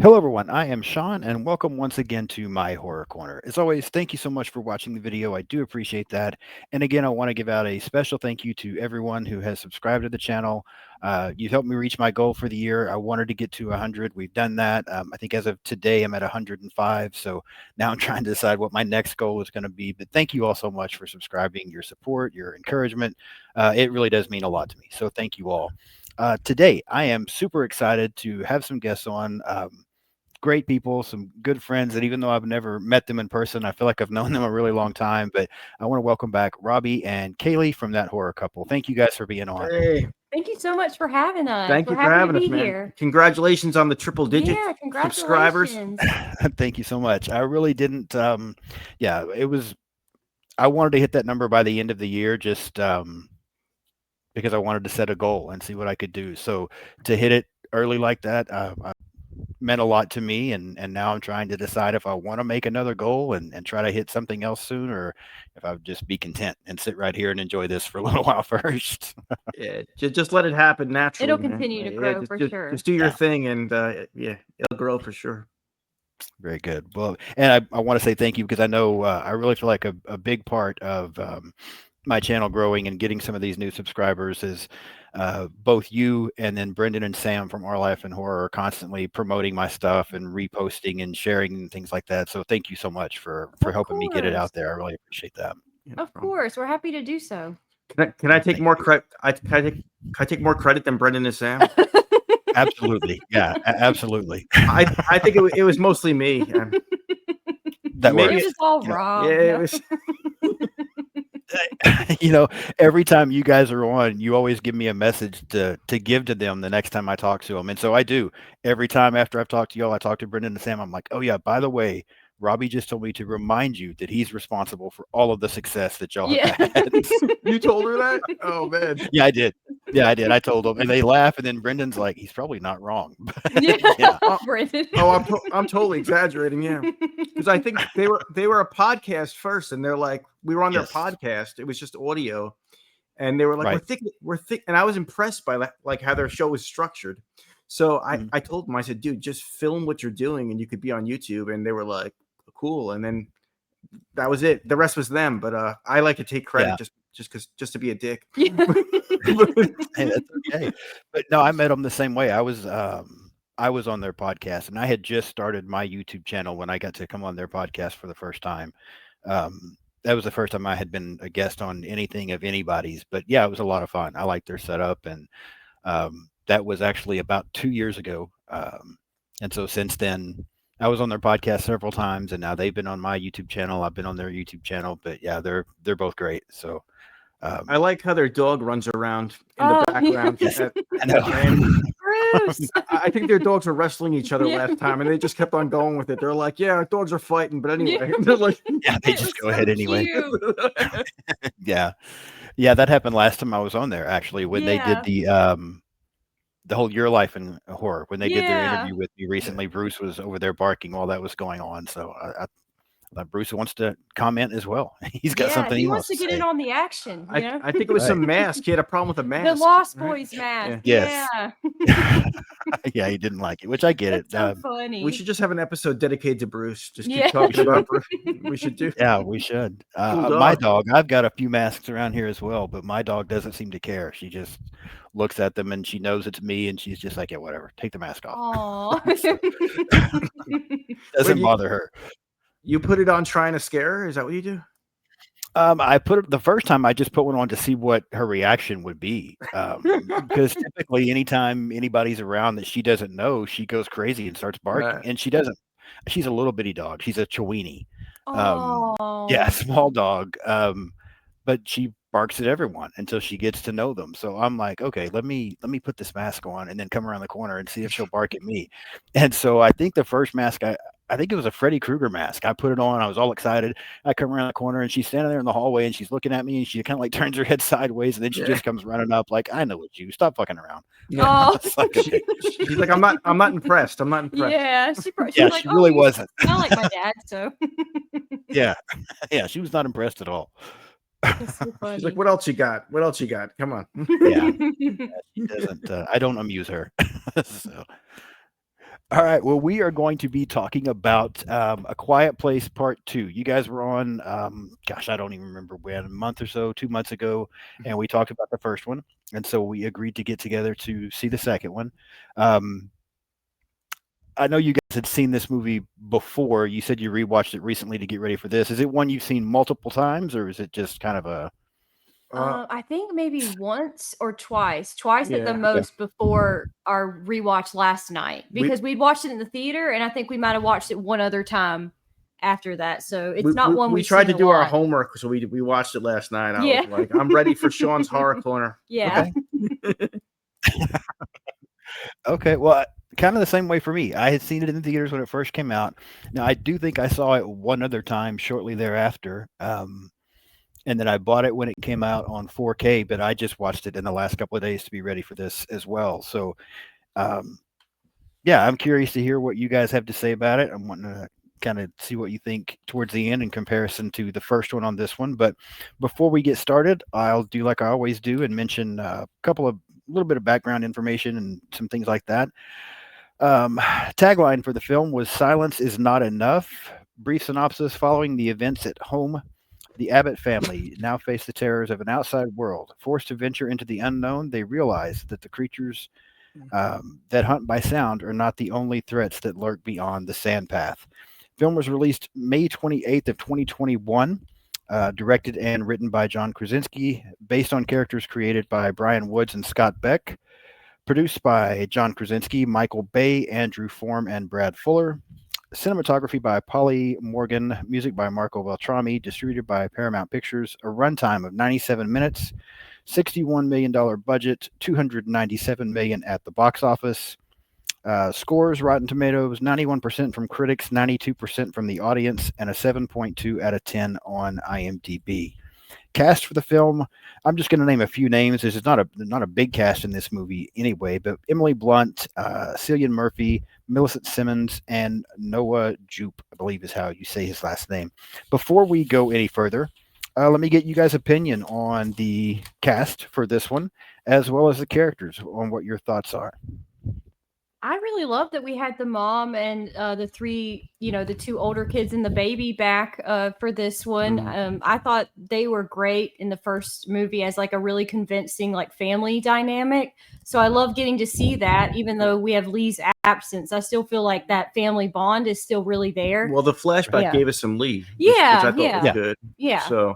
Hello, everyone. I am Sean, and welcome once again to my Horror Corner. As always, thank you so much for watching the video. I do appreciate that. And again, I want to give out a special thank you to everyone who has subscribed to the channel. You've helped me reach my goal for the year. I wanted to get to 100. We've done that. I think as of today, I'm at 105. So now I'm trying to decide what my next goal is going to be. But thank you all so much for subscribing, your support, your encouragement. It really does mean a lot to me. So thank you all. Today, I am super excited to have some guests on. Great people, some good friends that even though I've never met them in person, I feel like I've known them a really long time. But I want to welcome back Robbie and Kaylee from That Horror Couple. Thank you guys for being on. Hey, Thank you so much for having us. thank We're you for happy having to us, be man. here. Congratulations on the triple digit Yeah, subscribers. congratulations. Thank you so much. I really didn't. Yeah, it was. I wanted to hit that number by the end of the year, just because I wanted to set a goal and see what I could do. So to hit it early like that, meant a lot to me, and now I'm trying to decide if I want to make another goal and try to hit something else soon, or if I would just be content and sit right here and enjoy this for a little while first. Yeah, just let it happen naturally. It'll man. continue to Yeah, grow just, for just, sure. just do your Yeah. thing, and yeah, it'll grow for sure. Very good. Well, and I want to say thank you because I know I really feel like a big part of my channel growing and getting some of these new subscribers is both you and then Brendan and Sam from Our Life in Horror are constantly promoting my stuff and reposting and sharing and things like that. So thank you so much for Of helping me get it out course. there. I really appreciate that. Yeah, no Of problem. course. We're happy to do so. Can I take Thank more you. credit? Can I take more credit than Brendan and Sam? Absolutely. Yeah, absolutely. I think it was mostly me. That Maybe We're works. just all You know, wrong. yeah, it was. you know, every time you guys are on, you always give me a message to give to them the next time I talk to them. And so I do. Every time after I've talked to y'all, I talk to Brendan and Sam. I'm like, oh yeah, by the way, Robbie just told me to remind you that he's responsible for all of the success that y'all Yeah. have had. You told her that? Oh man. Yeah, I did. Yeah, I did. I told them, and they laugh. And then Brendan's like, he's probably not wrong. Yeah. Yeah. Brendan. Oh, I'm totally exaggerating. Yeah, because I think they were a podcast first, and they're like, we were on their Yes. podcast. It was just audio, and they were like, Right. we're thick, and I was impressed by like how their show was structured. So Mhm. I told them, I said, dude, just film what you're doing, and you could be on YouTube. And they were like, cool. And then that was it. The rest was them. But I like to take credit Yeah. just to be a dick. Yeah. Hey, that's okay. But no, I met them the same way. I was on their podcast, and I had just started my YouTube channel when I got to come on their podcast for the first time. That was the first time I had been a guest on anything of anybody's. But yeah, it was a lot of fun. I liked their setup, and that was actually about 2 years ago. And so since then, I was on their podcast several times, and now they've been on my YouTube channel. I've been on their YouTube channel, but yeah, they're both great. So I like how their dog runs around in Oh, the background. yes. I know. And Bruce. I think their dogs were wrestling each other Yeah. last time, and they just kept on going with it. They're like, "Yeah, our dogs are fighting," but anyway, Yeah. they're like, Yeah, they It just was go so ahead anyway. cute. Yeah. Yeah, that happened last time I was on there actually when they did Yeah. the whole Your Life in Horror. When they did their Yeah. interview with me recently, Bruce was over there barking while that was going on. So I thought Bruce wants to comment as well. He's got Yeah. something He he wants wants to to get in say. on the action, you know? I think it was Right. some mask. He had a problem with the The mask. Lost right? Boys mask. Yes. Yeah. Yeah, he didn't like it, which I get it. That's so We funny. should just have an episode dedicated to Bruce. Just keep Yeah. talking should. about Bruce. We should do. Yeah, we should. Cool My dog. dog, I've got a few masks around here as well, but my dog doesn't seem to care. She just looks at them and she knows it's me, and she's just like, yeah, whatever, take the mask off. Aw. So Wait, doesn't bother her. you put it on trying to scare her? Is that what you do? I put it the first time I just put one on to see what her reaction would be. Because typically anytime anybody's around that she doesn't know, she goes crazy and starts barking. Right. And she doesn't. She's a little bitty dog. She's a Chiweenie. Yeah, Oh. small dog. But she barks at everyone until she gets to know them. So I'm like, okay, let me put this mask on and then come around the corner and see if she'll bark at me. And so I think the first mask I think it was a Freddy Krueger mask. I put it on. I was all excited. I come around the corner and she's standing there in the hallway and she's looking at me and she kind of like turns her head sideways and then she Yeah. just comes running up like, I know it's you. Stop fucking around. Yeah. Oh. It's like, okay. She's like, I'm not impressed. I'm not impressed. Yeah. She's Yeah, like, she really you wasn't. sound like my dad, so Yeah. Yeah, she was not impressed at all. it's so funny. She's like, what else you got? What else you got? Come on. Yeah. She doesn't. I don't amuse her. So, All right. Well, we are going to be talking about A Quiet Place Part 2. You guys were on, gosh, I don't even remember when, a month or so, 2 months ago, and we talked about the first one. And so we agreed to get together to see the second one. Um, I know you guys had seen this movie before. You said you rewatched it recently to get ready for this. Is it one you've seen multiple times, or is it just kind of a. I think maybe once or twice at Yeah. the most before our rewatch last night We- because we'd watched it in the theater, and I think we might have watched it one other time after that. So it's not one we we've tried to seen do a our lot. homework, so we watched it last night. I Yeah. was like, I'm ready for Sean's horror corner. Yeah. Okay, well, kind of the same way for me. I had seen it in the theaters when it first came out. Now, I do think I saw it one other time shortly thereafter, and then I bought it when it came out on 4K. But I just watched it in the last couple of days to be ready for this as well. So, um, yeah, I'm curious to hear what you guys have to say about it. I'm wanting to kind of see what you think towards the end in comparison to the first one on this one. But before we get started, I'll do like I always do and mention a little bit of background information and some things like that. Tagline for the film was "Silence is not enough." Brief synopsis: following the events at home, the Abbott family now face the terrors of an outside world. Forced to venture into the unknown, they realize that the creatures that hunt by sound are not the only threats that lurk beyond the sand path. Film was released May 28th of 2021, directed and written by John Krasinski, based on characters created by Brian Woods and Scott Beck, produced by John Krasinski, Michael Bay, Andrew Form, and Brad Fuller. Cinematography by Polly Morgan, music by Marco Beltrami, distributed by Paramount Pictures, a runtime of 97 minutes, $61 million budget, $297 million at the box office. Scores: Rotten Tomatoes, 91% from critics, 92% from the audience, and a 7.2 out of 10 on IMDb. Cast for the film, I'm just going to name a few names. This is not a big cast in this movie anyway, but Emily Blunt, Cillian Murphy, Millicent Simmons, and Noah Jupe, I believe is how you say his last name. Before we go any further, let me get you guys' opinion on the cast for this one, as well as the characters, on what your thoughts are. I really love that we had the mom and the three, the two older kids and the baby back for this one. I thought they were great in the first movie as like a really convincing like family dynamic. So I love getting to see that, even though we have Lee's absence. I still feel like that family bond is still really there. Well, the flashback Yeah. gave us some Lee, Yeah, which I thought yeah. was good. Yeah. So,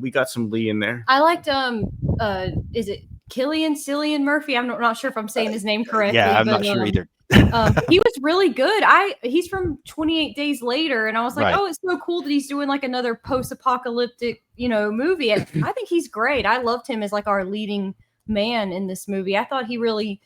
we got some Lee in there. I liked is it Cillian Murphy? I'm not sure if I'm saying his name correctly. Yeah, I'm but, not sure either. he was really good. He's from 28 Days Later, and I was like, Right. oh, it's so cool that he's doing like another post-apocalyptic, movie. And I think he's great. I loved him as like our leading man in this movie. I thought he really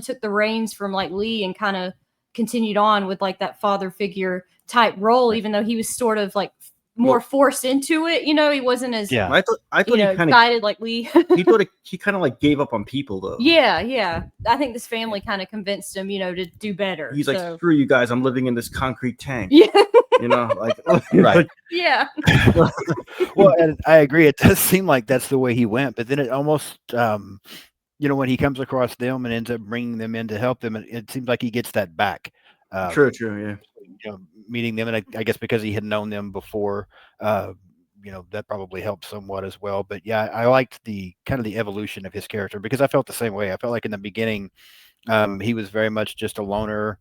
took the reins from like Lee and kind of continued on with like that father figure type role, even though he was sort of like more forced into it. He wasn't as Yeah. I thought he kind of excited like Lee. he kind of like gave up on people though. Yeah. I think this family kind of convinced him, to do better. He's like, so. screw you guys, I'm living in this concrete tank. Yeah. Like Right. Yeah. Well, and I agree. It does seem like that's the way he went, but then it almost, when he comes across them and ends up bringing them in to help them, it seems like he gets that back. True, yeah. Meeting them, and I guess because he had known them before, that probably helped somewhat as well. But yeah, I liked the kind of the evolution of his character because I felt the same way. I felt like in the beginning, he was very much just a loner,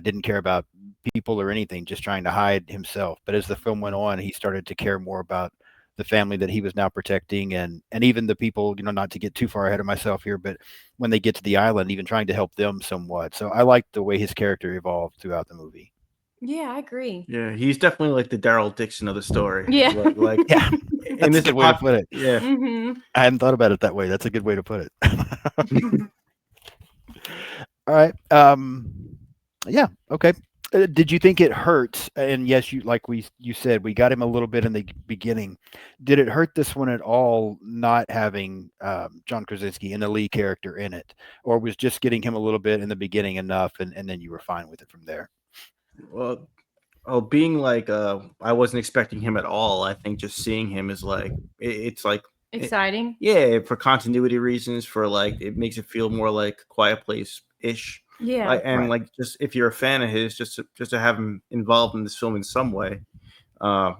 didn't care about people or anything, just trying to hide himself. But as the film went on, he started to care more about the family that he was now protecting, and even the people, not to get too far ahead of myself here, but when they get to the island, even trying to help them somewhat. So I liked the way his character evolved throughout the movie. Yeah, I agree. Yeah, he's definitely like the Daryl Dixon of the story. Yeah. Like Yeah, in that's this a good way to put it. Yeah. Mm-hmm. I hadn't thought about it that way. That's a good way to put it. All right. Yeah. Okay. Did you think it hurt? And yes, you said, we got him a little bit in the beginning. Did it hurt this one at all not having John Krasinski and the Lee character in it, or was just getting him a little bit in the beginning enough, and then you were fine with it from there? Well, being like I wasn't expecting him at all. I think just seeing him is like it's like Exciting. yeah, for continuity reasons, for like it makes it feel more like Quiet Place ish. Yeah. And Right. like just if you're a fan of his, just to have him involved in this film in some way, uh,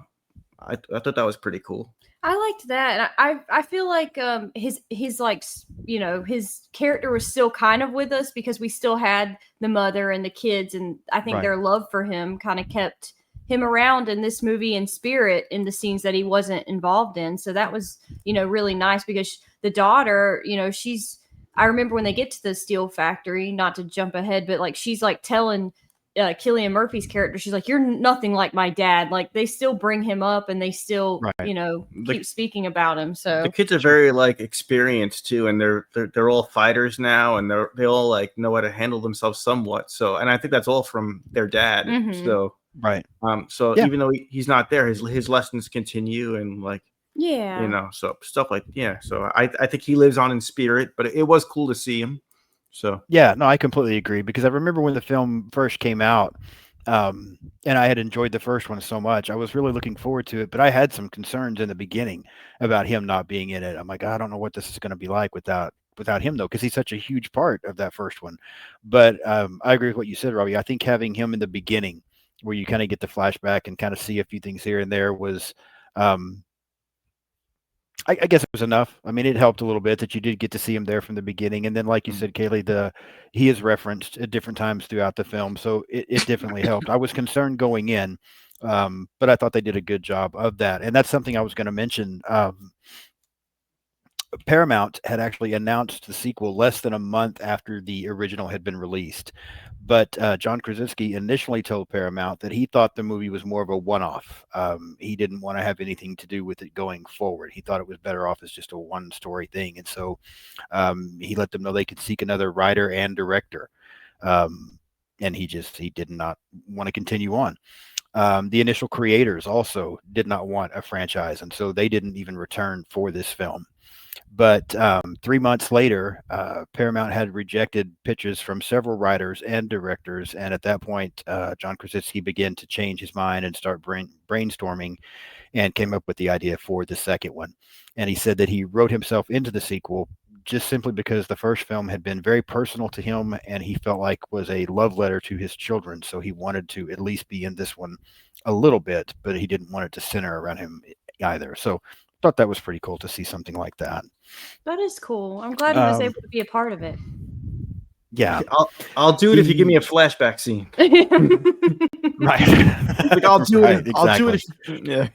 I thought that was pretty cool. I liked that. And I feel like his like you know, his character was still kind of with us because we still had the mother and the kids, and I think Right. their love for him kind of kept him around in this movie in spirit in the scenes that he wasn't involved in. So that was, you know, really nice because the daughter, you know, she's I remember when they get to the steel factory, not to jump ahead, but like she's like telling Killian Murphy's character, she's like, "You're nothing like my dad." Like they still bring him up and they still, Right. you know, The keep speaking about him. the So kids are Sure. very like experienced too, and they're all fighters now, and they all like know how to handle themselves somewhat. So, and I think that's all from their dad. mhm. Right. So Yeah. even though he's not there, his lessons continue, and like Yeah. so stuff like So I think he lives on in spirit, but it was cool to see him. So Yeah, no, I completely agree because I remember when the film first came out, and I had enjoyed the first one so much. I was really looking forward to it, but I had some concerns in the beginning about him not being in it. I'm like, I don't know what this is going to be like without him though, because he's such a huge part of that first one. But I agree with what you said, Robbie. I think having him in the beginning, where you kind of get the flashback and kind of see a few things here and there, was um, I guess it was enough. I mean, it helped a little bit that you did get to see him there from the beginning, and then, like you said, Kaylee, he is referenced at different times throughout the film, so it definitely helped. I was concerned going in, but I thought they did a good job of that, and that's something I was going to mention. Paramount had actually announced the sequel less than a month after the original had been released. But John Krasinski initially told Paramount that he thought the movie was more of a one-off. He didn't want to have anything to do with it going forward. He thought it was better off as just a one-story thing, and so he let them know they could seek another writer and director. And he did not want to continue on. The initial creators also did not want a franchise, and so they didn't even return for this film. But 3 months later, Paramount had rejected pitches from several writers and directors, and at that point, John Krasinski began to change his mind and start brainstorming, and came up with the idea for the second one. And he said that he wrote himself into the sequel just simply because the first film had been very personal to him, and he felt like was a love letter to his children. So he wanted to at least be in this one a little bit, but he didn't want it to center around him either. So thought that was pretty cool to see something like that. That is cool. I'm glad he was able to be a part of it. Yeah, I'll do it if you give me a flashback scene. right. Like I'll do Right, it. I'll do it. exactly. Yeah.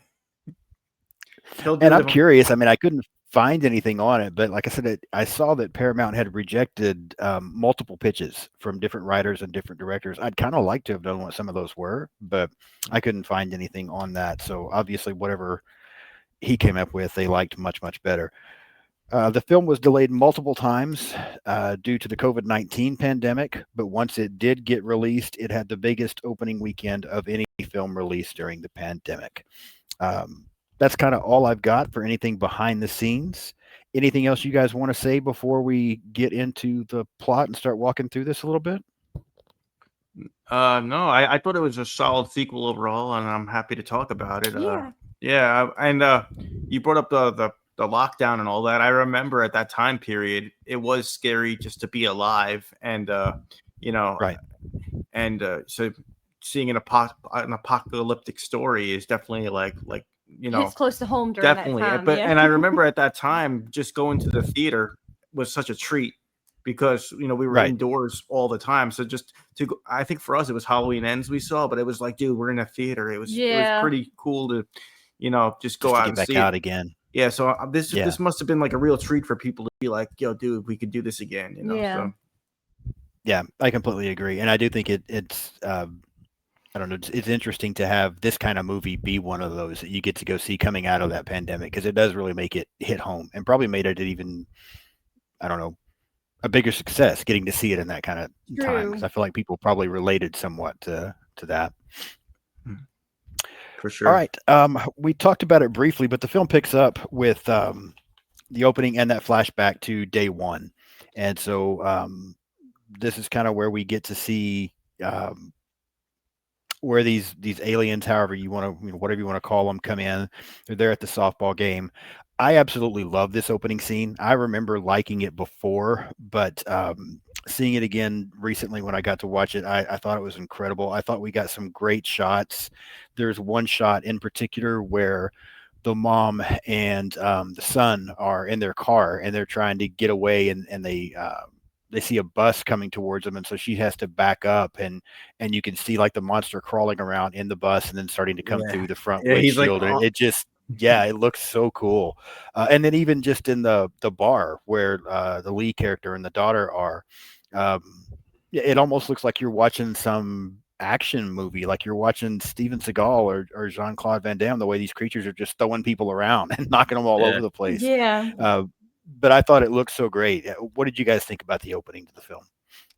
He'll do And it I'm curious. I mean, I couldn't find anything on it, but like I said, I saw that Paramount had rejected multiple pitches from different writers and different directors. I'd kind of like to have known what some of those were, but I couldn't find anything on that. So obviously, whatever he came up with, they liked much, much better. The film was delayed multiple times due to the COVID-19 pandemic, but once it did get released, it had the biggest opening weekend of any film released during the pandemic. That's kind of all I've got for anything behind the scenes. Anything else you guys want to say before we get into the plot and start walking through this a little bit? No, I thought it was a solid sequel overall, and I'm happy to talk about it. Yeah. Yeah, and you brought up the lockdown and all that. I remember at that time period, it was scary just to be alive, and Right. and so seeing an apocalyptic story is definitely like Hits close to home during definitely. that time. But Yeah. and I remember at that time, just going to the theater was such a treat because we were Right. indoors all the time. So just to go, I think for us it was Halloween Ends we saw, but it was like, dude, we're in a theater. It was Yeah. pretty cool to just go Just to out get and back see out it. again. Yeah, so Yeah. this must have been like a real treat for people to be like, yo, dude, we could do this again. Yeah. So Yeah, I completely agree, and I do think it's I don't know, it's interesting to have this kind of movie be one of those that you get to go see coming out of that pandemic because it does really make it hit home and probably made it even, I don't know, a bigger success getting to see it in that kind of time because True. I feel like people probably related somewhat to that. for All sure. right, we talked about it briefly, but the film picks up with the opening and that flashback to day one, and so this is kind of where we get to see where these aliens, however you want to, whatever you want to call them, come in. They're there at the softball game. I absolutely love this opening scene. I remember liking it before, but seeing it again recently when I got to watch it, I thought it was incredible. I thought we got some great shots. There's one shot in particular where the mom and the son are in their car and they're trying to get away, and they see a bus coming towards them, and so she has to back up, and you can see like the monster crawling around in the bus and then starting to come Yeah. through the front Yeah, he's like, windshield. And "Oh." it just, yeah, it looks so cool. And then even just in the bar where the lead character and the daughter are, um, it almost looks like you're watching some action movie, like you're watching Steven Seagal or Jean-Claude Van Damme, the way these creatures are just throwing people around and knocking them all Yeah. over the place. Yeah. But I thought it looked so great. What did you guys think about the opening to the film?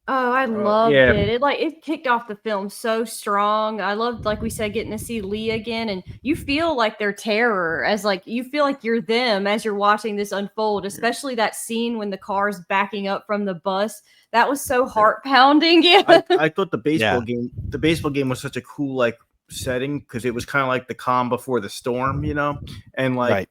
Oh, I loved yeah. it. It kicked off the film so strong. I loved, like we said, getting to see Lee again, and you feel like their terror as like you feel like you're them as you're watching this unfold. Especially that scene when the car's backing up from the bus. That was so heart pounding. Yeah. I thought the baseball game was such a cool like setting because it was kind of like the calm before the storm, you know, and like. Right.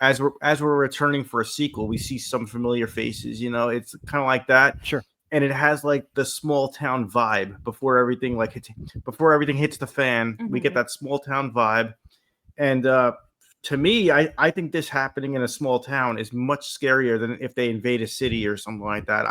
As we're returning for a sequel, we see some familiar faces, you know. It's kind of like that. Sure. And it has like the small town vibe before everything hits the fan. We get that small town vibe. And to me, I think this happening in a small town is much scarier than if they invade a city or something like that.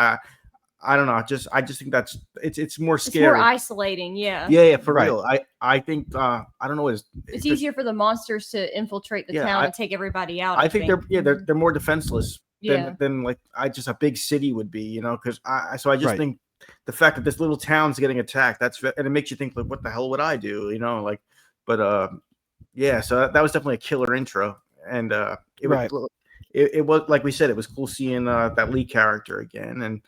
I don't know. I just think it's more scary. It's more isolating. Yeah. Yeah, for Right. real. I think I don't know. It's easier for the monsters to infiltrate the Yeah, town and take everybody out. I think they're more defenseless Yeah. than like just a big city would be, you know, because I just Right. think the fact that this little town's getting attacked, and it makes you think like, what the hell would I do, you know, like, but yeah, so that was definitely a killer intro, and Right. it was like we said, it was cool seeing that lead character again, and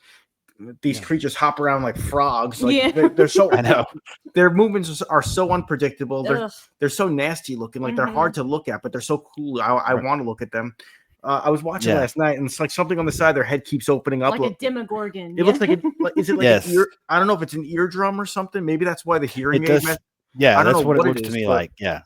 these creatures hop around like frogs, like Yeah. they're so I know. their movements are so unpredictable. Ugh. They're so nasty looking, like they're hard to look at, but they're so cool. I Right. want to look at them. I was watching Yeah. last night, and it's like something on the side of their head keeps opening up. Like a Demogorgon. It looks like is it like Yes. an ear? I don't know if it's an eardrum or something. Maybe that's why the hearing It aid. does. Yeah, I don't that's know what it what it looks to is, me but- like. Yeah.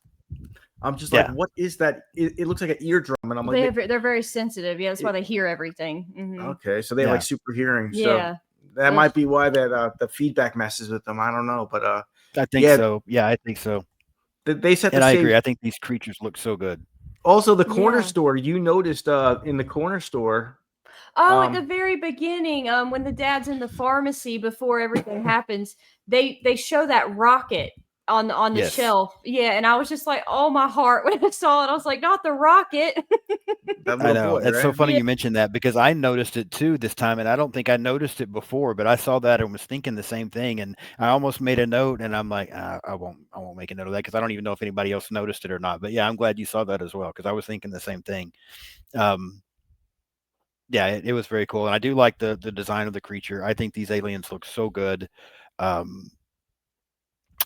I'm just Yeah. like, what is that? It looks like an eardrum, and I'm like, They're very sensitive. Yeah, that's why they hear everything. Mhm. okay, so they have Yeah. like super hearing. So Yeah. that might be why that the feedback messes with them. I don't know, but I think Yeah. so. Yeah, I think so. they set the And I stage. agree. I think these creatures look so good. Also, the corner Yeah. store. You noticed in the corner store. Oh, at the very beginning, when the dad's in the pharmacy before everything happens, they show that rocket on the Yes. shelf. Yeah, and I was just like, oh, my heart when I saw it. I was like, not the rocket. That I little know. boy, It's so right? funny Yeah. you mentioned that because I noticed it too this time, and I don't think I noticed it before, but I saw that and was thinking the same thing, and I almost made a note, and I'm like, I won't make a note of that because I don't even know if anybody else noticed it or not. But yeah, I'm glad you saw that as well because I was thinking the same thing. Yeah, it was very cool, and I do like the design of the creature. I think these aliens look so good. Um,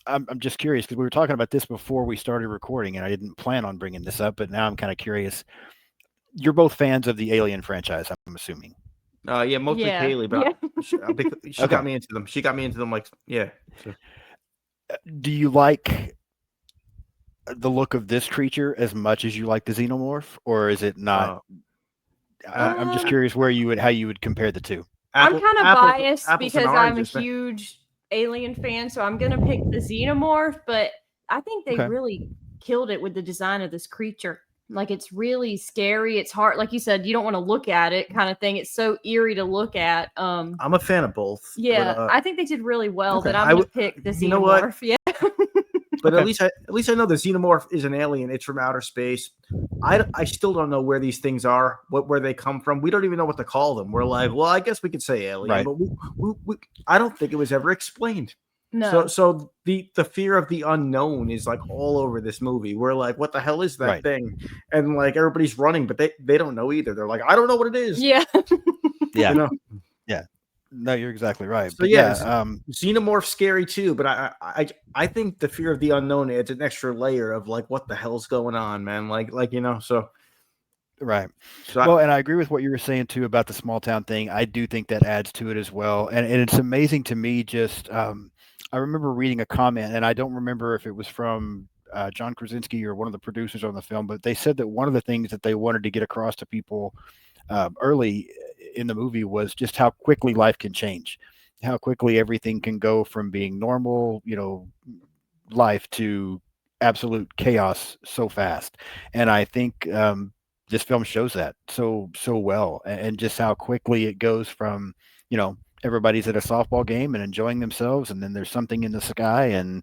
I'm just curious because we were talking about this before we started recording, and I didn't plan on bringing this up, but now I'm kind of curious. You're both fans of the Alien franchise, I'm assuming. Yeah, mostly Yeah. Kaylee, but she Okay. got me into them. She got me into them, like, yeah. So, Do you like the look of this creature as much as you like the xenomorph, or is it not? I'm just curious how you would compare the two. I'm kind of biased apples and because I'm a oranges, man. huge Alien fan, so I'm gonna pick the Xenomorph. But I think they Okay. really killed it with the design of this creature. Like it's really scary. It's hard, like you said, you don't want to look at it, kind of thing. It's so eerie to look at. I'm a fan of both. Yeah, but, I think they did really well. okay. But I'm I gonna would- pick the Xenomorph. you know what? Yeah. but Okay. at least I know the xenomorph is an alien. It's from outer space. I still don't know where these things are, where they come from. We don't even know what to call them. We're like, well, I guess we could say alien, Right. but we I don't think it was ever explained. No. So the fear of the unknown is like all over this movie. We're like, what the hell is that Right. thing? And like everybody's running, but they don't know either. They're like, I don't know what it is. yeah. Yeah, You know, no, you're exactly right. So, But yes. yeah, xenomorph's scary too, but I think the fear of the unknown adds an extra layer of like, what the hell's going on, man? Like you know, so right. so Well, and I agree with what you were saying too about the small town thing. I do think that adds to it as well. And it's amazing to me just I remember reading a comment, and I don't remember if it was from John Krasinski or one of the producers on the film, but they said that one of the things that they wanted to get across to people early in the movie was just how quickly life can change. how quickly everything can go from being normal, life to absolute chaos so fast. And I think this film shows that so well, and just how quickly it goes from everybody's at a softball game and enjoying themselves, and then there's something in the sky, and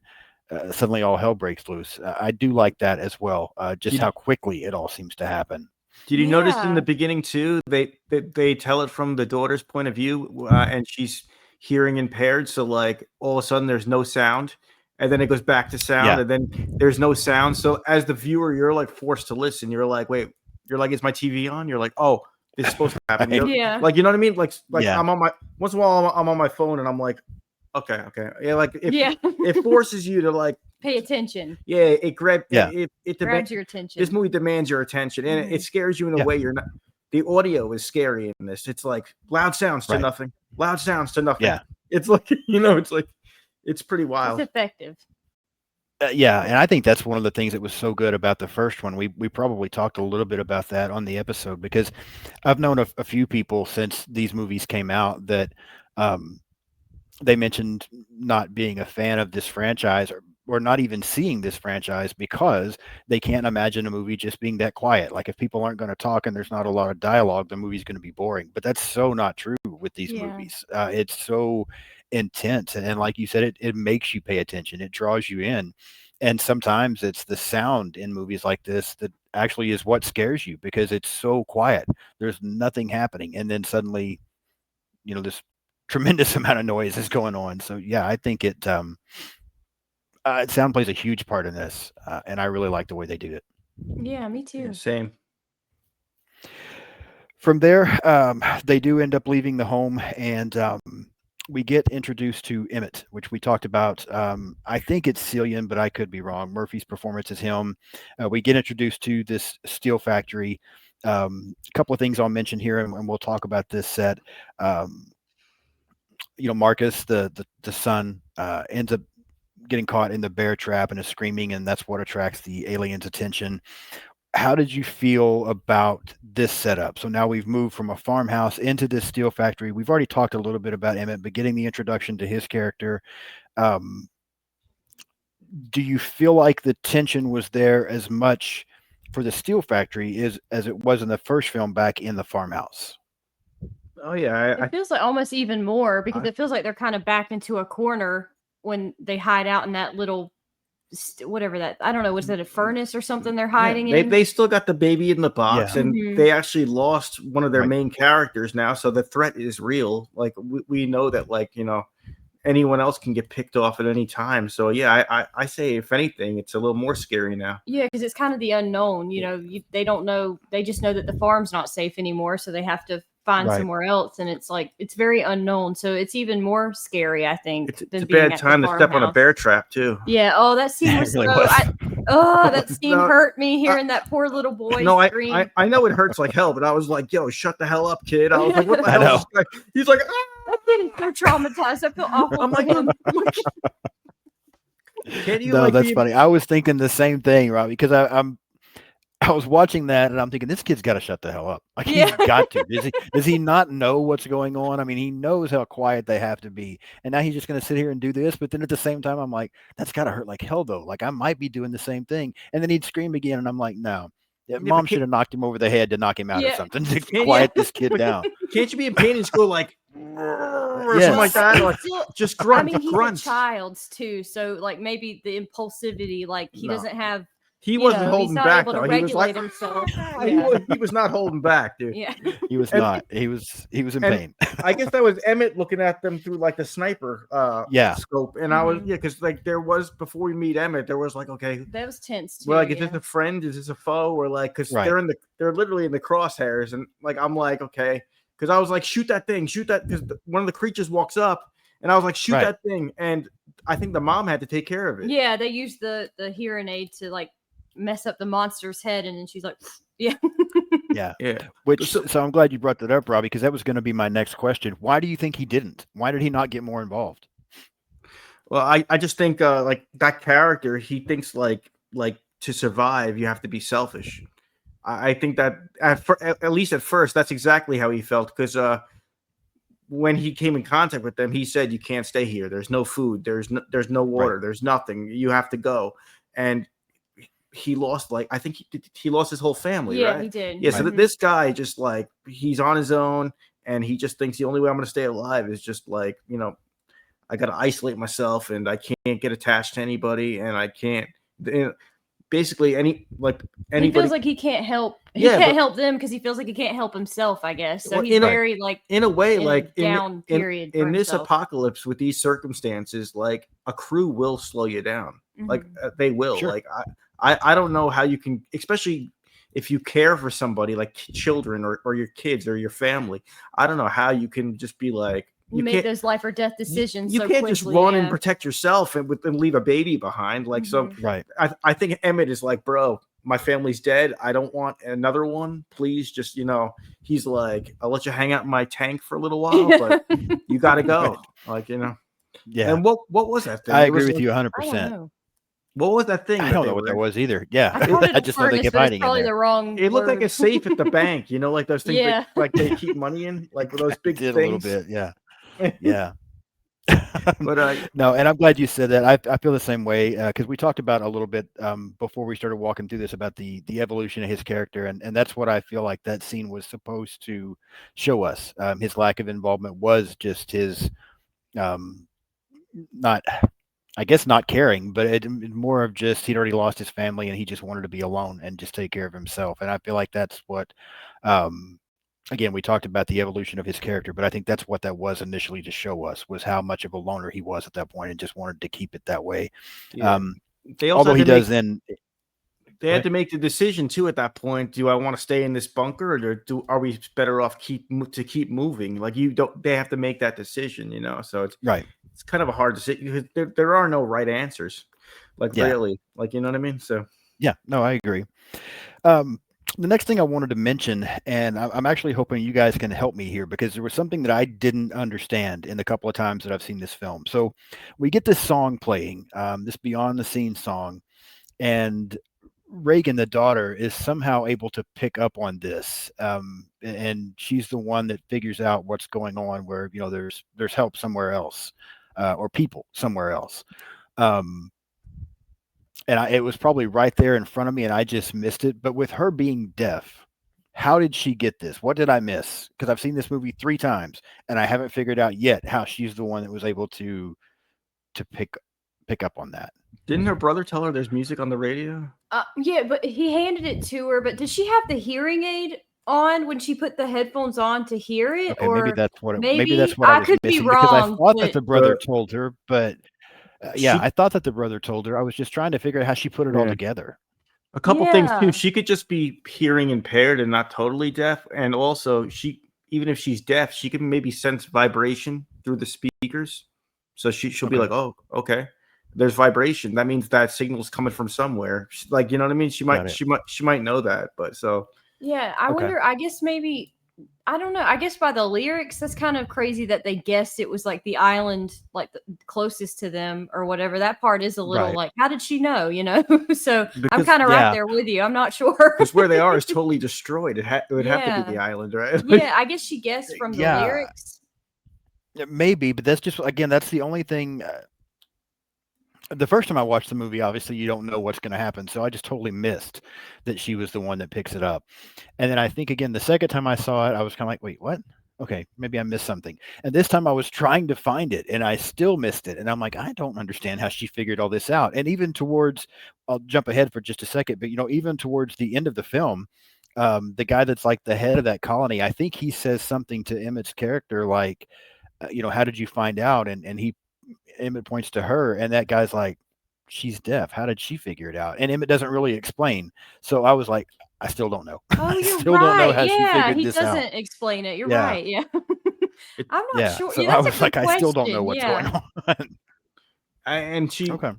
suddenly all hell breaks loose. I do like that as well. Just Did, how quickly it all seems to happen. did you notice in Yeah. the beginning too? They tell it from the daughter's point of view, and she's hearing impaired. So like all of a sudden there's no sound, and then it goes back to sound, Yeah. and then there's no sound. So as the viewer, you're like forced to listen. You're like, wait, you're like, is my TV on? You're like, oh, this is supposed to happen. Right. Yeah. Like you know what I mean? Like Yeah. I'm on my once in a while I'm on my phone and I'm like, okay, yeah, like if Yeah. it forces you to like, Pay attention. yeah, it grab Yeah. it Grabs your attention. this movie demands your attention, and it Mhm. scares you in a Yeah. way you're not. The audio is scary in this. It's like loud sounds to Right. nothing, loud sounds to nothing. Yeah. It's like it's like it's pretty It's wild. effective. Yeah, and I think that's one of the things that was so good about the first one. We probably talked a little bit about that on the episode, because I've known a few people since these movies came out that they mentioned not being a fan of this franchise, or not even seeing this franchise, because they can't imagine a movie just being that quiet. Like if people aren't going to talk and there's not a lot of dialogue, the movie's going to be boring. But that's so not true with these Yeah. movies. It's so intense, and like you said, it makes you pay attention. It draws you in. And sometimes it's the sound in movies like this that actually is what scares you, because it's so quiet. There's nothing happening, and then suddenly, this tremendous amount of noise is going on. So yeah, I think sound plays a huge part in this, and I really like the way they do it. Yeah, me too. Yeah, same. From there, they do end up leaving the home, and we get introduced to Emmett, which we talked about. I think it's Cillian, but I could be wrong. Murphy's performance is him. We get introduced to this steel factory. A couple of things I'll mention here, and we'll talk about this set. Marcus, the son, ends up getting caught in the bear trap and is screaming, and that's what attracts the aliens' attention. How did you feel about this setup? So now we've moved from a farmhouse into this steel factory. We've already talked a little bit about Emmett, but getting the introduction to his character, do you feel like the tension was there as much for the steel factory as it was in the first film back in the farmhouse? Oh yeah, It feels like almost even more, because it feels like they're kind of backed into a corner when they hide out in that little whatever that, I don't know, was that a furnace or something they're hiding in? They still got the baby in the box, Yeah. and Mhm. they actually lost one of their Right. main characters now, so the threat is real. Like we know that, like anyone else can get picked off at any time. So yeah, I say if anything, it's a little more scary now. Yeah, because it's kind of the unknown. They don't know. They just know that the farm's not safe anymore, so they have to find Right. somewhere else, and it's like it's very unknown. So it's even more scary, I think. It's than a being bad at the time to step on a farmhouse. bear trap too. Yeah. Oh, that scene It was really so. was. That scene No, hurt me hearing that poor little boy No, scream. I know it hurts like hell, but I was like, yo, shut the hell up, kid. I was like, what the I hell? know. Is this guy? He's like, ah! That kid is so traumatized. I feel awful I'm for like, him. Can you No, like that's be- funny. I was thinking the same thing, Robbie, because I was watching that and I'm thinking, this kid's got to shut the hell up. Like Yeah. he's got to. Does he not know what's going on? I mean, he knows how quiet they have to be, and now he's just going to sit here and do this. But then at the same time, I'm like, that's got to hurt like hell, though. Like I might be doing the same thing, and then he'd scream again, and I'm like, no. but Mom can't- should have knocked him over the head to knock him out or Yeah. something to Yeah. quiet this kid down. Can't you be in pain and just go like, or Yes. something like that? Or like, Still- just I grunt, mean, he's grunts. a child's too, so like maybe the impulsivity, like he No. doesn't have. He you wasn't know, holding he's not back able to though. He was regulate like, himself. he, Yeah. he was not holding back, dude. Yeah. He was And- not. He was in and- pain. I guess that was Emmett looking at them through like the sniper Yeah. scope, and I was Mhm. because like there was before we meet Emmett, there was like, okay, That was tense too. well, like is yeah. this a friend? Is this a foe? Or like because Right. they're literally in the crosshairs, and like I'm like, okay, because I was like, shoot that thing, shoot that, because one of the creatures walks up, and I was like, shoot Right. that thing, and I think the mom had to take care of it. Yeah, they used the hearing aid to like mess up the monster's head, and then she's like, yeah. Yeah. Yeah. Which So- so I'm glad you brought that up, Robbie, because that was going to be my next question. Why do you think he didn't? Why did he not get more involved? Well, I just think like that character, he thinks like to survive you have to be selfish. I think that at least at first that's exactly how he felt, because when he came in contact with them, he said, "You can't stay here. There's no food. There's no water. There's nothing. You have to go." And he lost, like, I think he lost his whole family, Yeah, right? he did. Yeah. So Mhm. this guy just like he's on his own, and he just thinks the only way I'm going to stay alive is just like, I got to isolate myself, and I can't get attached to anybody, and I can't. Basically, He anybody. feels like he can't help. He Yeah, can't but help them because he feels like he can't help himself, I guess. So well, he's very like in a way, in a like down period for in this himself. apocalypse with these circumstances, like a crew will slow you down. Like Mhm. they will. Sure. Like I don't know how you can, especially if you care for somebody like children or your kids or your family. I don't know how you can just be like You make can't those life or death decisions you so can't quickly. just run and Yeah. protect yourself and leave a baby behind. Like so, Mhm. Right. I think Emmett is like, bro, my family's dead. I don't want another one. Please, just he's like, I'll let you hang out in my tank for a little while, but you got to go. Right. Like Yeah. And what was that thing? I It agree was with like, you I don't 100%. know. what was that thing I that don't they know what were that in? was either. Yeah. I called it I a just know they furnace, keep but it's hiding in probably there. the wrong It looked like a word. safe at the bank, like those things Yeah. like they keep money in, like those big Did a little things. bit. Yeah. Yeah. But No, and I'm glad you said that. I feel the same way because we talked about a little bit before we started walking through this about the evolution of his character, and that's what I feel like that scene was supposed to show us. His lack of involvement was just his um, not, I guess, not caring, but more of just he'd already lost his family and he just wanted to be alone and just take care of himself. And I feel like that's what. Again, we talked about the evolution of his character, but I think that's what that was initially to show us was how much of a loner he was at that point and just wanted to keep it that way. yeah, they also Although had he to make does then. they Go had ahead. to make the decision too at that point. Do I want to stay in this bunker, or are we better off keep moving? Like they have to make that decision, So Right. it's kind of a hard decision because there are no right answers, like Yeah. really, like you know what I mean. So Yeah. No, I agree. The next thing I wanted to mention, and I'm actually hoping you guys can help me here because there was something that I didn't understand in the couple of times that I've seen this film. So we get this song playing, this Beyond the Scene song, and Reagan, the daughter, is somehow able to pick up on this, and she's the one that figures out what's going on. Where there's help somewhere else, or people somewhere else. Um, and it was probably right there in front of me, and I just missed it. But with her being deaf, how did she get this? What did I miss? Because I've seen this movie 3 times, and I haven't figured out yet how she's the one that was able to pick up on that. didn't her brother tell her there's music on the radio? Yeah, but he handed it to her. But did she have the hearing aid on when she put the headphones on to hear it? Okay, Or maybe that's what maybe I I was could be missing because I wrong, thought that but the brother The- told her, but yeah, She I thought that the brother told her. I was just trying to figure out how she put it all Yeah. together. A couple things Yeah. too. She could just be hearing impaired and not totally deaf, and also even if she's deaf, she can maybe sense vibration through the speakers. So she'll be Okay. like, "Oh, okay, there's vibration. That means that signal's coming from somewhere." Like you know what I mean? She Got might it. she might know that, but so yeah, I Okay. wonder. I guess maybe I don't know. I guess by the lyrics, that's kind of crazy that they guessed it was like the island, like the closest to them or whatever. That part is a little Right. like, how did she know? So I'm because kind of Yeah. right there with you. I'm not sure. where they are is totally destroyed. It would have to be the Yeah. island, right? Yeah, I guess she guessed from the Yeah. lyrics. Maybe, but that's just again, that's the only thing. The first time I watched the movie, obviously you don't know what's going to happen, so I just totally missed that she was the one that picks it up. And then I think again the second time I saw it, I was kind of like, wait, what? Okay, maybe I missed something. And this time I was trying to find it, and I still missed it. And I'm like, I don't understand how she figured all this out. And even towards, I'll jump ahead for just a second, but even towards the end of the film, the guy that's like the head of that colony, I think he says something to Emmett's character like, how did you find out? And Emmett points to her, and that guy's like, she's deaf. How did she figure it out? And Emmett doesn't really explain. So I was like, I still don't know. Oh, I you're still don't know right. how she Yeah, figured he this out. doesn't explain it. You're Yeah. right. Yeah. I'm not Yeah. sure. So Yeah, I that's a was good like, I still don't know question. what's Yeah. going on. And Okay.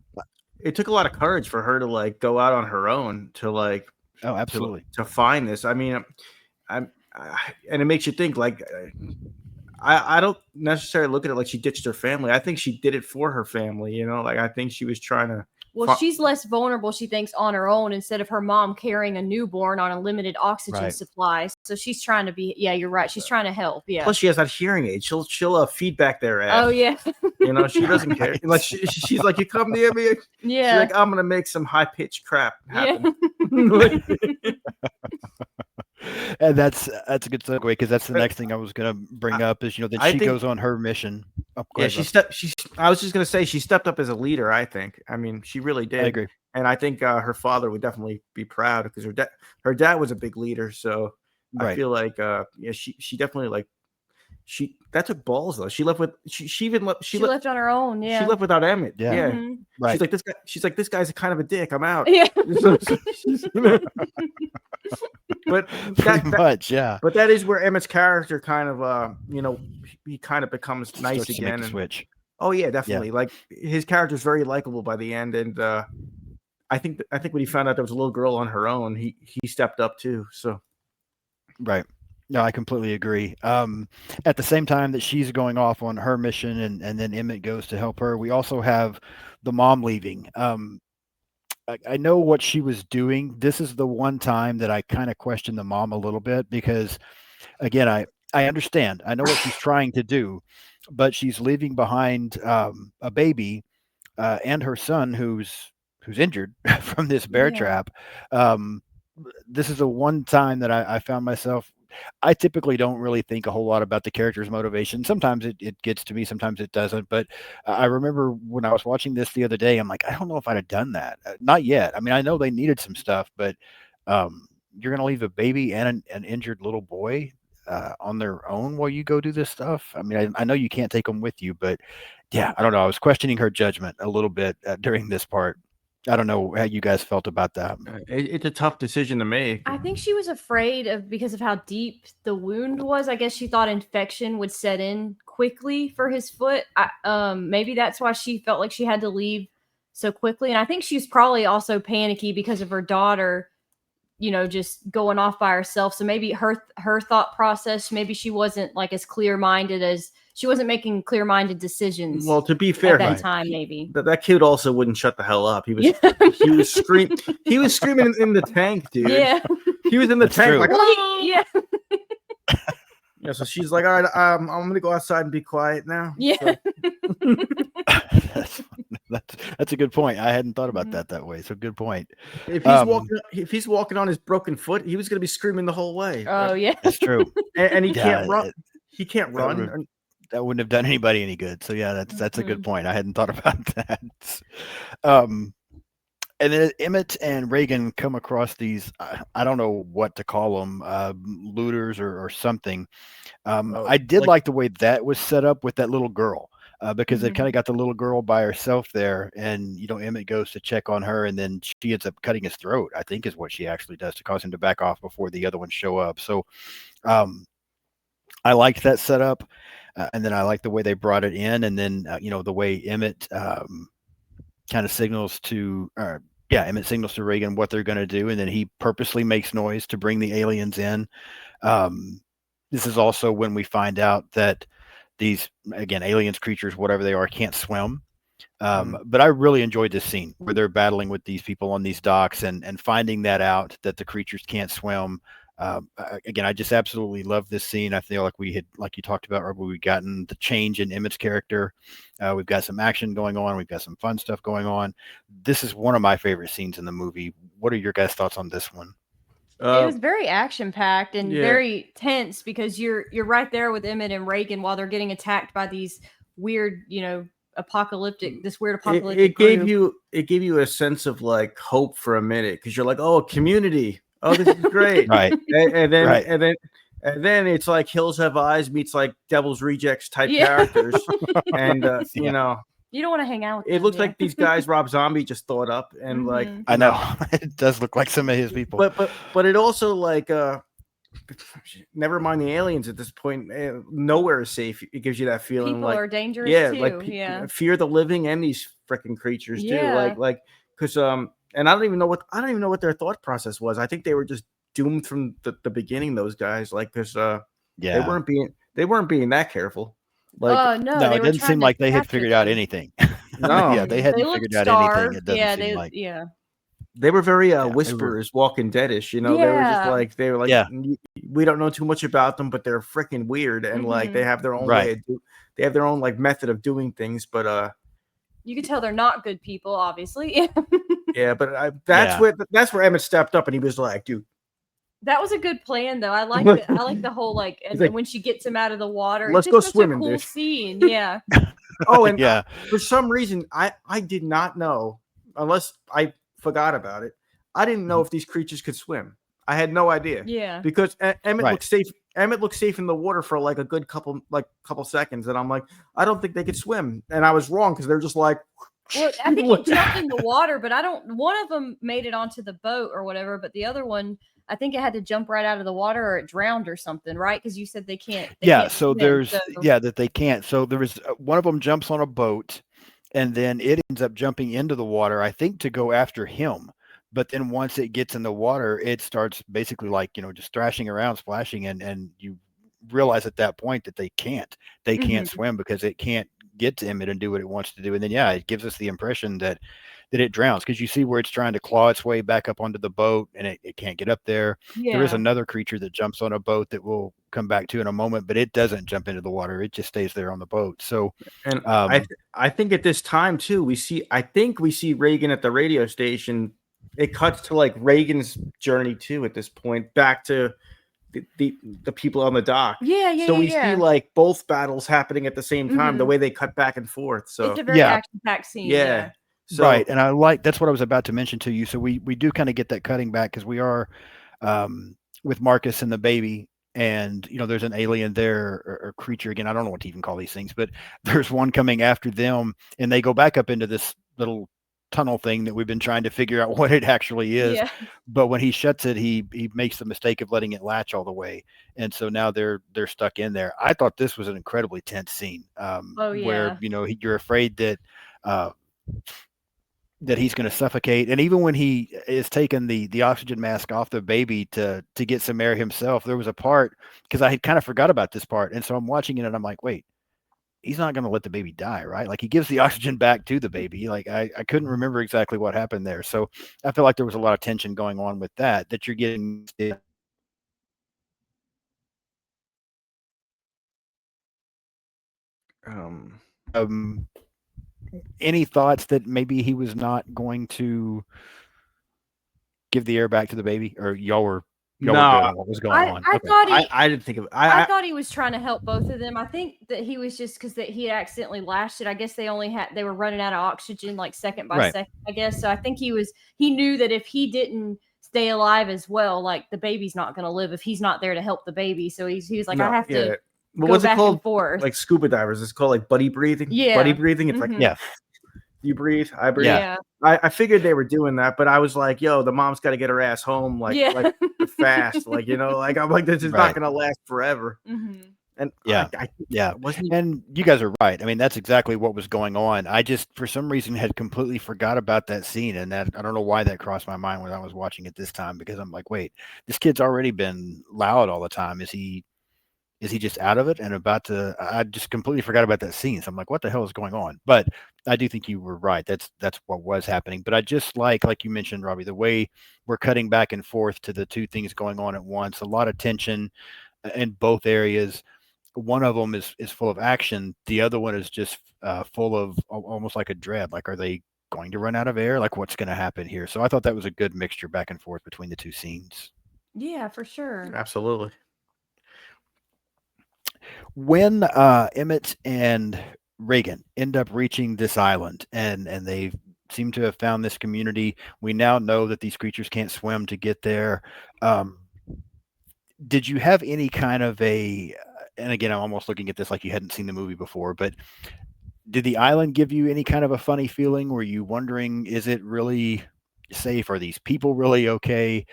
it took a lot of courage for her to like go out on her own to like Oh, absolutely. to find this. I mean, and it makes you think like I don't necessarily look at it like she ditched her family. I think she did it for her family, like I think she was trying to Well, she's less vulnerable, she thinks, on her own instead of her mom carrying a newborn on a limited oxygen supply. So she's trying to be, yeah, you're right. She's trying to help. Yeah. Plus, she has that hearing aid. She'll feedback their ass. Oh, yeah. You know, she doesn't care. Like she's like, you come near me. Yeah. She's like, I'm gonna make some high pitched crap happen. Yeah. And that's a good segue because that's the next thing I was going to bring up is, then she goes on her mission. Oh, yeah, I was just going to say she stepped up as a leader, I think. I mean, she really did. I agree. And I think her father would definitely be proud because her dad was a big leader. So I feel like, she definitely that took balls though. She left with, she left on her own. Yeah. She left without Emmett. Yeah. Mm-hmm. Right. She's like, this guy's kind of a dick. I'm out. Yeah. But pretty much, yeah. But that is where Emmett's character kind of, he kind of becomes nice again. To switch. Oh yeah, definitely. Yeah. Like his character is very likable by the end, and I think when he found out there was a little girl on her own, he stepped up too. So, right. No, I completely agree. At the same time that she's going off on her mission, and then Emmett goes to help her, we also have the mom leaving. I know what she was doing. This is the one time that I kind of question the mom a little bit because, again, I understand. I know what she's trying to do, but she's leaving behind a baby and her son who's injured from this bear trap. This is the one time that I found myself. I typically don't really think a whole lot about the character's motivation. Sometimes it gets to me, sometimes it doesn't. But I remember when I was watching this the other day, I'm like, I don't know if I'd have done that. Not yet. I mean, I know they needed some stuff, but you're going to leave a baby and an injured little boy on their own while you go do this stuff. I mean, I know you can't take them with you, but yeah, I don't know. I was questioning her judgment a little bit during this part. I don't know how you guys felt about that. It's a tough decision to make. I think she was afraid because of how deep the wound was. I guess she thought infection would set in quickly for his foot. Maybe that's why she felt like she had to leave so quickly. And I think she was probably also panicky because of her daughter, just going off by herself. So maybe her thought process, maybe she wasn't like as clear-minded as she wasn't making clear-minded decisions. Well, to be fair, at that time, maybe that kid also wouldn't shut the hell up. He was screaming. He was screaming in the tank, dude. Yeah, he was in the tank, like, yeah. Yeah. So she's like, all right, I'm gonna go outside and be quiet now. Yeah. So. That's a good point. I hadn't thought about that way. So good point. If he's walking on his broken foot, he was gonna be screaming the whole way. Oh yeah, that's true. And he can't run. He can't run. That wouldn't have done anybody any good. So yeah, that's a good point. I hadn't thought about that. And then Emmett and Reagan come across these, I don't know what to call them, looters or something. I did like the way that was set up with that little girl, because they've kind of got the little girl by herself there, and Emmett goes to check on her, and then she ends up cutting his throat, I think is what she actually does to cause him to back off before the other ones show up. So I liked that setup. And then I like the way they brought it in, and then the way Emmett kind of signals to, Emmett signals to Reagan what they're going to do, and then he purposely makes noise to bring the aliens in. This is also when we find out that these, again, aliens, creatures, whatever they are, can't swim. But I really enjoyed this scene where they're battling with these people on these docks and finding that out, that the creatures can't swim. Again, I just absolutely love this scene. I feel like we had, like you talked about, we've gotten the change in Emmett's character. We've got some action going on. We've got some fun stuff going on. This is one of my favorite scenes in the movie. What are your guys' thoughts on this one? It was very action-packed and very tense because you're right there with Emmett and Reagan while they're getting attacked by these weird, apocalyptic. It gave you a sense of like hope for a minute because you're like, oh, community. Oh, this is great. Right. And then it's like Hills Have Eyes meets like Devil's Rejects type characters. And you don't want to hang out with them. It looks like these guys Rob Zombie just thought up, and like I know it does look like some of his people. But it also like never mind the aliens at this point, nowhere is safe. It gives you that feeling people like are dangerous too. Fear the living and these freaking creatures too. Like because and I don't even know what their thought process was. I think they were just doomed from the beginning. Those guys, like, because they weren't being that careful. Like, no, it didn't seem like they had figured out anything. No. Yeah, they They hadn't look figured out anything. starved. It doesn't Yeah, seem like. They were very Yeah, they were. whisperers, Walking Deadish. You know, they were just Yeah. like they were like, Yeah. we don't know too much about them, but they're freaking weird, and like they Mhm. have their own Right. they have their own like method of doing things. But You could tell they're not good people, obviously. yeah, but Yeah. that's where Emmett stepped up, and he was like, dude, That was a good plan, though. I like the whole like, and like, when she gets him out of the water, let's it's go just such swimming, a cool dude. scene. Yeah. Oh, and Yeah. for some reason, I did not know, unless I forgot about it. I didn't know if these creatures could swim. I had no idea. Yeah. Because Emmett Right. looked safe. Emmett looked safe in the water for like a good couple seconds, and I'm like, I don't think they could swim, and I was wrong because they're just like. Well, I think he jumped in the water, but one of them made it onto the boat or whatever, but the other one, I think it had to jump right out of the water or it drowned or something, right? Because you said they can't. Yeah. can't So swim, there's so- that they can't. So there was one of them jumps on a boat, and then it ends up jumping into the water, I think, to go after him. But then once it gets in the water, it starts basically like just thrashing around, splashing, and you realize at that point that they can't Mhm. swim because it can't get to Emmett and do what it wants to do. And then it gives us the impression that it drowns because you see where it's trying to claw its way back up onto the boat and it can't get up there. There is Yeah. another creature that jumps on a boat that we'll come back to in a moment, but it doesn't jump into the water. It just stays there on the boat. So And I think at this time too, I think we see Reagan at the radio station. It cuts to like Reagan's journey too at this point, back to the people on the dock. Yeah. So we see like both battles happening at the same time, the Mhm. way they cut back and forth. So It's a very Yeah. action-packed scene. yeah. So right, and that's what I was about to mention to you. So we do kind of get that cutting back because we are with Marcus and the baby, and there's an alien there or creature again. I don't know what to even call these things, but there's one coming after them, and they go back up into this little tunnel thing that we've been trying to figure out what it actually is. Yeah. But when he shuts it, he makes the mistake of letting it latch all the way, and so now they're stuck in there. I thought this was an incredibly tense scene, where you're afraid that. That he's going to suffocate, and even when he is taking the oxygen mask off the baby to get some air himself, there was a part because I had kind of forgot about this part, and so I'm watching it and I'm like, wait, he's not going to let the baby die, right? Like he gives the oxygen back to the baby. Like I couldn't remember exactly what happened there, so I feel like there was a lot of tension going on with that you're getting. Any thoughts that maybe he was not going to give the air back to the baby, or y'all were good on what was going on? I Okay. thought I didn't think of it. I thought he was trying to help both of them. I think that he was just because that he had accidentally lashed it. I guess they were running out of oxygen like second by Right. second, I guess. So I think he knew that if he didn't stay alive as well, like the baby's not going to live if he's not there to help the baby. So he was like, I have to What go was it back called? and forth. Like scuba divers. It's called like buddy breathing. Yeah. Buddy breathing. It's like Mhm. Yeah. you breathe, I breathe. Yeah. I figured they were doing that, but I was like, yo, the mom's got to get her ass home like fast. Like, like I'm like, this is Right. not gonna last forever. Mhm. And Yeah. I wasn't And you guys are right. I mean, that's exactly what was going on. I just, for some reason, had completely forgot about that scene, and that I don't know why that crossed my mind when I was watching it this time, because I'm like, wait, this kid's already been loud all the time. Is he just out of it and about to? I just completely forgot about that scene. So I'm like, what the hell is going on? But I do think you were right. That's what was happening. But I just like you mentioned, Robbie, the way we're cutting back and forth to the two things going on at once. A lot of tension in both areas. One of them is full of action. The other one is just full of almost like a dread. Like, are they going to run out of air? Like, what's going to happen here? So I thought that was a good mixture back and forth between the two scenes. Yeah, for sure. absolutely. When Emmett and Reagan end up reaching this island, and they seem to have found this community, we now know that these creatures can't swim to get there. Did you have any kind of and again, I'm almost looking at this like you hadn't seen the movie before, but did the island give you any kind of a funny feeling? Were you wondering, is it really safe? Are these people really okay?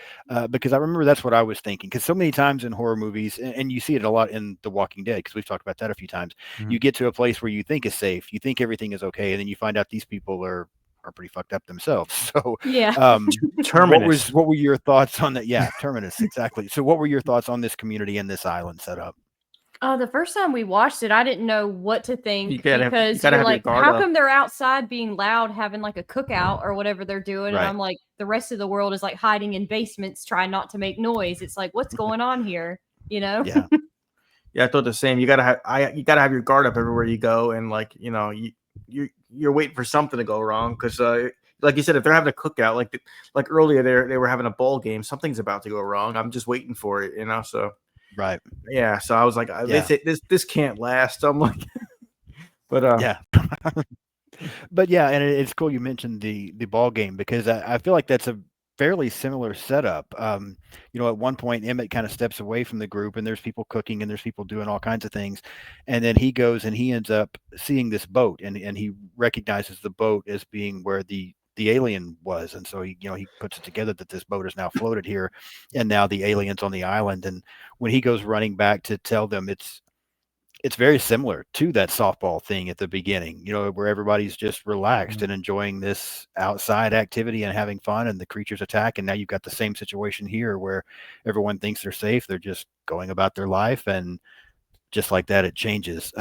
Because I remember that's what I was thinking. Because so many times in horror movies, and you see it a lot in The Walking Dead, because we've talked about that a few times, Mhm. you get to a place where you think is safe, you think everything is okay, and then you find out these people are pretty fucked up themselves. So Yeah. Terminus. what were your thoughts on that? Yeah, Terminus, exactly. So what were your thoughts on this community and this island setup? The first time we watched it, I didn't know what to think you because gotta you're have your like, guard how up. come they're outside being loud, having like a cookout or whatever they're doing? And Right. I'm like, the rest of the world is like hiding in basements, trying not to make noise. It's like, what's going on here? You know? Yeah. Yeah, I thought the same. You gotta have your guard up everywhere you go, and like you're waiting for something to go wrong because like you said, if they're having a cookout, like earlier they were having a ball game, something's about to go wrong. I'm just waiting for it, So Right. yeah, so I was like, Yeah. this can't last. I'm like, but Yeah. But yeah, and it's cool you mentioned the ball game because I feel like that's a fairly similar setup. At one point Emmett kind of steps away from the group and there's people cooking and there's people doing all kinds of things. And then he goes and he ends up seeing this boat and he recognizes the boat as being where the alien was. And so he puts it together that this boat is now floated here and now the alien's on the island. And when he goes running back to tell them it's very similar to that softball thing at the beginning, where everybody's just relaxed and enjoying this outside activity and having fun and the creatures attack. And now you've got the same situation here where everyone thinks they're safe. They're just going about their life. And just like that, it changes.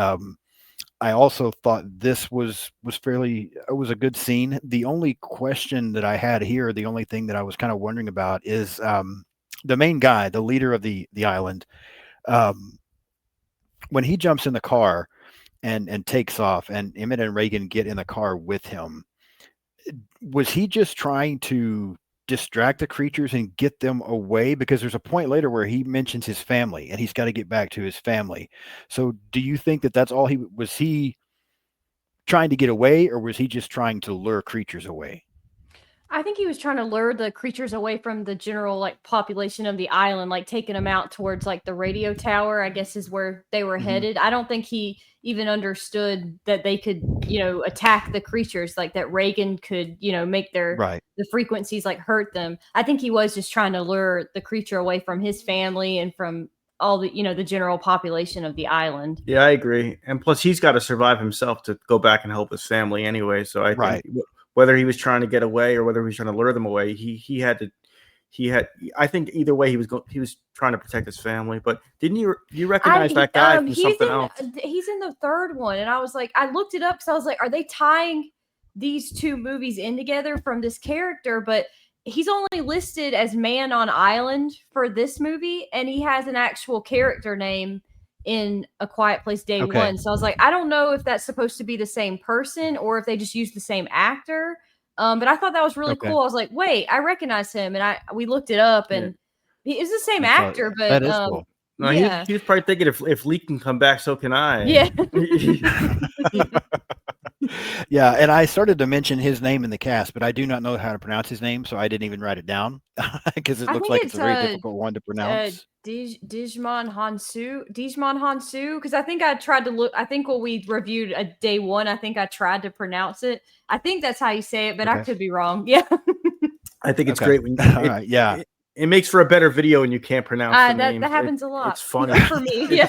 I also thought this was it was a good scene. The only question that I had here, the only thing that I was kind of wondering about is the main guy, the leader of the island. When he jumps in the car and takes off and Emmett and Reagan get in the car with him, was he just trying to distract the creatures and get them away? Because there's a point later where he mentions his family and he's got to get back to his family. So do you think that that's all he trying to get away, or was he just trying to lure creatures away? I think he was trying to lure the creatures away from the general like population of the island, like taking them out towards like the radio tower, I guess is where they were headed. I don't think he even understood that they could, attack the creatures, like that Reagan could, make Right. the frequencies like hurt them. I think he was just trying to lure the creature away from his family and from all the, the general population of the island. yeah, I agree. And plus, he's got to survive himself to go back and help his family anyway. So I Right. think whether he was trying to get away or whether he was trying to lure them away, he had to. I think either way he was trying to protect his family. But didn't you recognize that guy from something else? He's in the third one, and I was like, I looked it up because I was like, are they tying these two movies in together from this character? But he's only listed as Man on Island for this movie, and he has an actual character name in A Quiet Place Day Okay. One. So I was like, I don't know if that's supposed to be the same person or if they just used the same actor. But I thought that was really Okay. cool. I was like, wait, I recognize him, and we looked it up, and he is the same actor. But that is cool. No, yeah. he was probably thinking if Lee can come back, so can I. Yeah. Yeah, and I started to mention his name in the cast, but I do not know how to pronounce his name, so I didn't even write it down because it I looks think like it's it's a very difficult one to pronounce. Digimon Hansu, because I think I tried to look. I think when we reviewed a day one, I think I tried to pronounce it. I think that's how you say it, but I Okay. could be wrong. Yeah. I think it's Okay. great when All right, yeah. It makes for a better video when you can't pronounce the that names. happens a lot. It's funny for me. Yeah.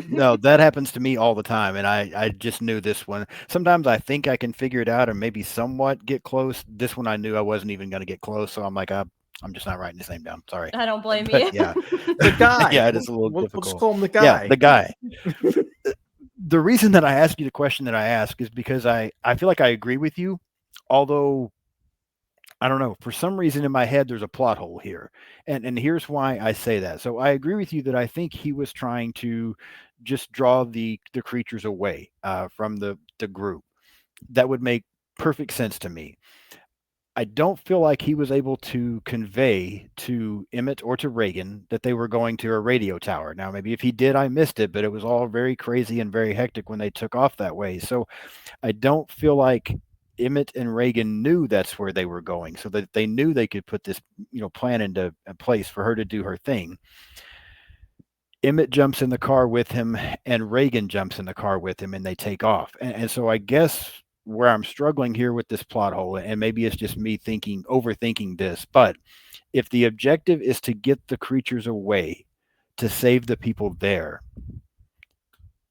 No, that happens to me all the time, and I just knew this one. Sometimes I think I can figure it out or maybe somewhat get close. This one I knew I wasn't even going to get close, so I'm like, I'm just not writing his name down. Sorry. I don't blame But you. yeah, the guy. yeah, it is a little We'll difficult. just call him the guy. Yeah, the guy. The reason that I asked you the question that I ask is because I feel like I agree with you, although I don't know, for some reason in my head there's a plot hole here. And here's why I say that. So I agree with you that I think he was trying to just draw the creatures away from the group. That would make perfect sense to me. I don't feel like he was able to convey to Emmett or to Reagan that they were going to a radio tower. Now, maybe if he did, I missed it, but it was all very crazy and very hectic when they took off that way. So I don't feel like Emmett and Reagan knew that's where they were going, so that they knew they could put this, plan into place for her to do her thing. Emmett jumps in the car with him and Reagan jumps in the car with him and they take off. And so I guess where I'm struggling here with this plot hole, and maybe it's just me overthinking this, but if the objective is to get the creatures away to save the people there,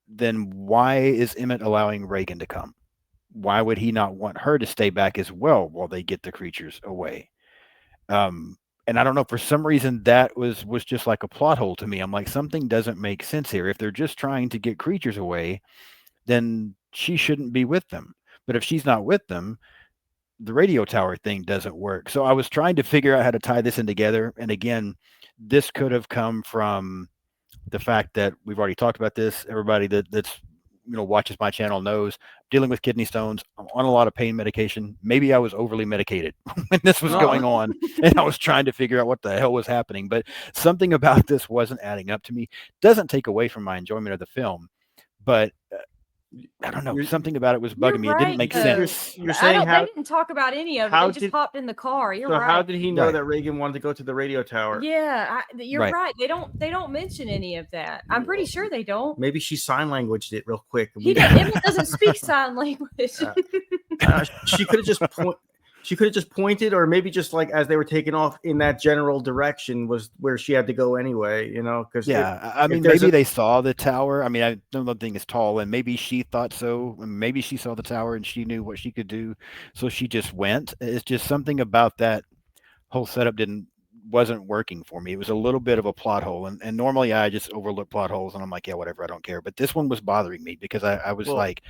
then why is Emmett allowing Reagan to come? Why would he not want her to stay back as well while they get the creatures away? And I don't know, for some reason that was just like a plot hole to me. I'm like, something doesn't make sense here. If they're just trying to get creatures away, then she shouldn't be with them. But if she's not with them, the radio tower thing doesn't work. So I was trying to figure out how to tie this in together. And again, this could have come from the fact that we've already talked about this. Everybody that's watches my channel knows dealing with kidney stones. I'm on a lot of pain medication. Maybe I was overly medicated when this was going on, and I was trying to figure out what the hell was happening. But something about this wasn't adding up to me. Doesn't take away from my enjoyment of the film, but I don't know. Something about it was bugging me. It didn't make sense. You're saying they didn't talk about any of it. They just hopped in the car. You're right. So how did he know that Reagan wanted to go to the radio tower? Yeah, you're right. They don't mention any of that. I'm pretty sure they don't. Maybe she sign languaged it real quick. Emmett doesn't speak sign language. She could have just She could have just pointed, or maybe just like as they were taking off in that general direction was where she had to go anyway, because I mean, maybe they saw the tower. I mean, I don't know the thing is tall, and maybe she thought so. Maybe she saw the tower and she knew what she could do, so she just went. It's just something about that whole setup wasn't working for me. It was a little bit of a plot hole, and normally I just overlook plot holes and I'm like, yeah, whatever, I don't care. But this one was bothering me because I was like,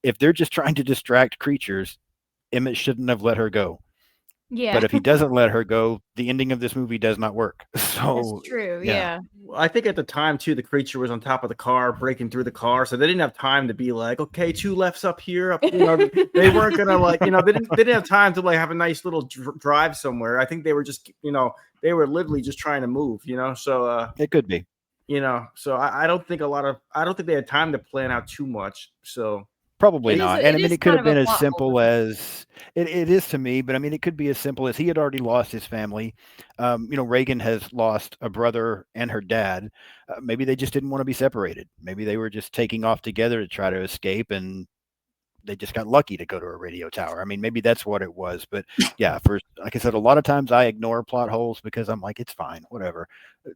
if they're just trying to distract creatures, Emmett shouldn't have let her go. Yeah. But if he doesn't let her go, the ending of this movie does not work. So that's true. Yeah. I think at the time too, the creature was on top of the car, breaking through the car, so they didn't have time to be like, okay, 2 lefts up here. They weren't gonna they didn't have time to like have a nice little drive somewhere. I think they were just, they were literally just trying to move. So it could be. So I don't think they had time to plan out too much. So. Probably not. And I mean, it could have been as simple as it is to me, but I mean, it could be as simple as he had already lost his family. Reagan has lost a brother and her dad. Maybe they just didn't want to be separated. Maybe they were just taking off together to try to escape, and they just got lucky to go to a radio tower. I mean, maybe that's what it was. But yeah, like I said, a lot of times I ignore plot holes because I'm like, it's fine, whatever.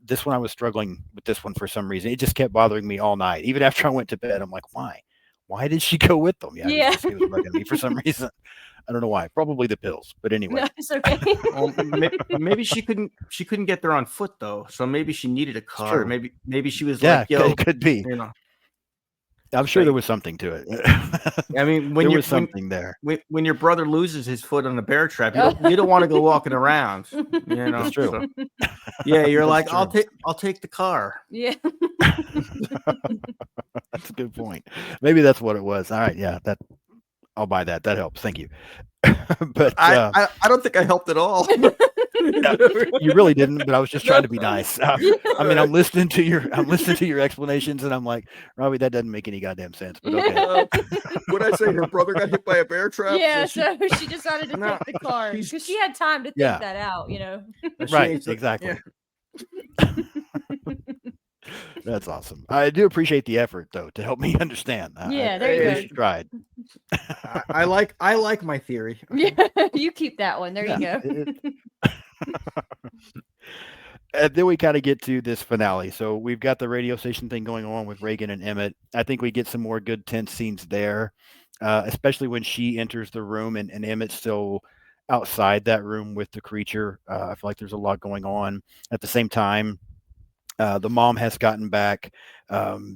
This one, I was struggling with this one for some reason. It just kept bothering me all night. Even after I went to bed, I'm like, why? Why did she go with them? Yeah. It was bugging me for some reason. I don't know why. Probably the pills. But anyway. No, it's okay. Maybe she couldn't get there on foot though. So maybe she needed a car. Maybe she was like, it could be. I'm sure there was something to it. I mean, there was something there. When your brother loses his foot on a bear trap, you don't want to go walking around. That's true. So, yeah, you're like, true. I'll take the car. Yeah. That's a good point. Maybe that's what it was. All right, yeah, I'll buy that. That helps. Thank you. But I don't think I helped at all. No, you really didn't, but I was just trying to be nice. I mean, I'm listening to your explanations, and I'm like, Robbie, that doesn't make any goddamn sense. But okay. What I say? Her brother got hit by a bear trap. Yeah, so she decided to take the car because she had time to think that out. Right? Exactly. Yeah. That's awesome. I do appreciate the effort, though, to help me understand. There you go. Tried. I like my theory. Yeah, you keep that one. There you go. And then we kind of get to this finale. So we've got the radio station thing going on with Reagan and Emmett. I think we get some more good tense scenes there, especially when she enters the room and Emmett's still outside that room with the creature. I feel like there's a lot going on. At the same time, the mom has gotten back.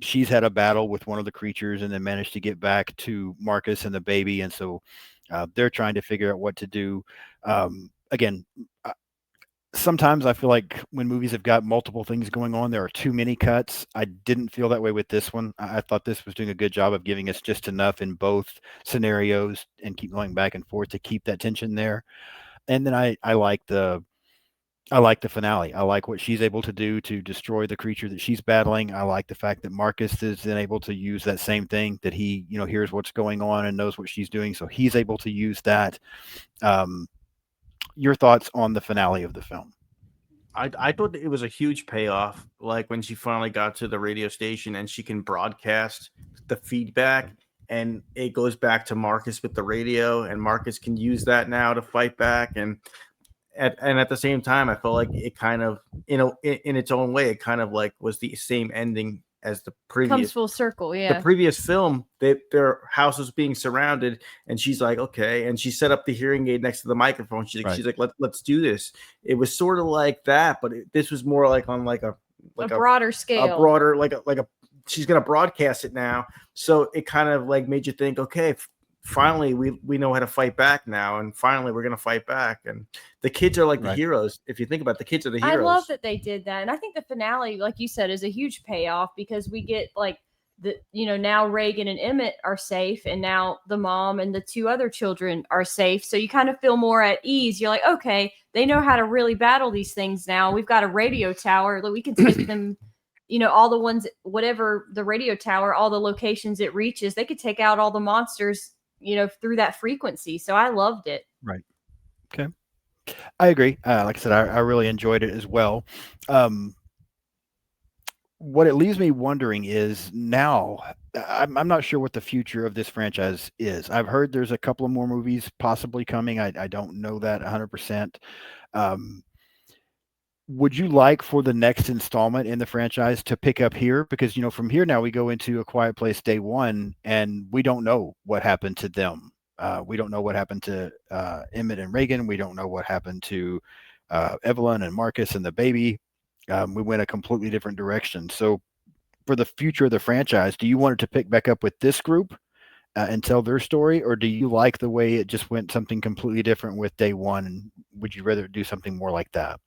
She's had a battle with one of the creatures and then managed to get back to Marcus and the baby. And so they're trying to figure out what to do. Again, sometimes I feel like when movies have got multiple things going on, there are too many cuts. I didn't feel that way with this one. I thought this was doing a good job of giving us just enough in both scenarios and keep going back and forth to keep that tension there. And then I like the finale. I like what she's able to do to destroy the creature that she's battling. I like the fact that Marcus is then able to use that same thing, that he, hears what's going on and knows what she's doing. So he's able to use that. Your thoughts on the finale of the film? I thought it was a huge payoff. Like when she finally got to the radio station and she can broadcast the feedback and it goes back to Marcus with the radio, and Marcus can use that now to fight back. And at the same time, I felt like it kind of, in its own way, it kind of like was the same ending as the Comes previous full circle. the Yeah. previous film. Their house was being surrounded, and she's like, okay, and she set up the hearing aid next to the microphone. She's like, Right. let's do this. It was sort of like that, but this was more like on A like broader a scale. broader like a she's gonna broadcast it now, so it kind of like made you think, okay, finally we know how to fight back now, and finally we're gonna fight back, and the kids are like the Right. heroes. If you think about it, the kids are the I heroes. love that they did that. And I think the finale, like you said, is a huge payoff because we get like now Reagan and Emmett are safe, and now the mom and the two other children are safe. So you kind of feel more at ease. You're like, okay, they know how to really battle these things now. We've got a radio tower that we can take them, all the ones, whatever the radio tower, all the locations it reaches, they could take out all the monsters, through that frequency. So I loved it. Right. Okay. I agree. Like I said, I really enjoyed it as well. What it leaves me wondering is now I'm not sure what the future of this franchise is. I've heard there's a couple of more movies possibly coming. I don't know that 100%. Um, would you like for the next installment in the franchise to pick up here? Because, from here now we go into A Quiet Place Day One, and we don't know what happened to them. We don't know what happened to Emmett and Reagan. We don't know what happened to Evelyn and Marcus and the baby. We went a completely different direction. So, for the future of the franchise, do you want it to pick back up with this group and tell their story, or do you like the way it just went something completely different with Day One? And would you rather do something more like that?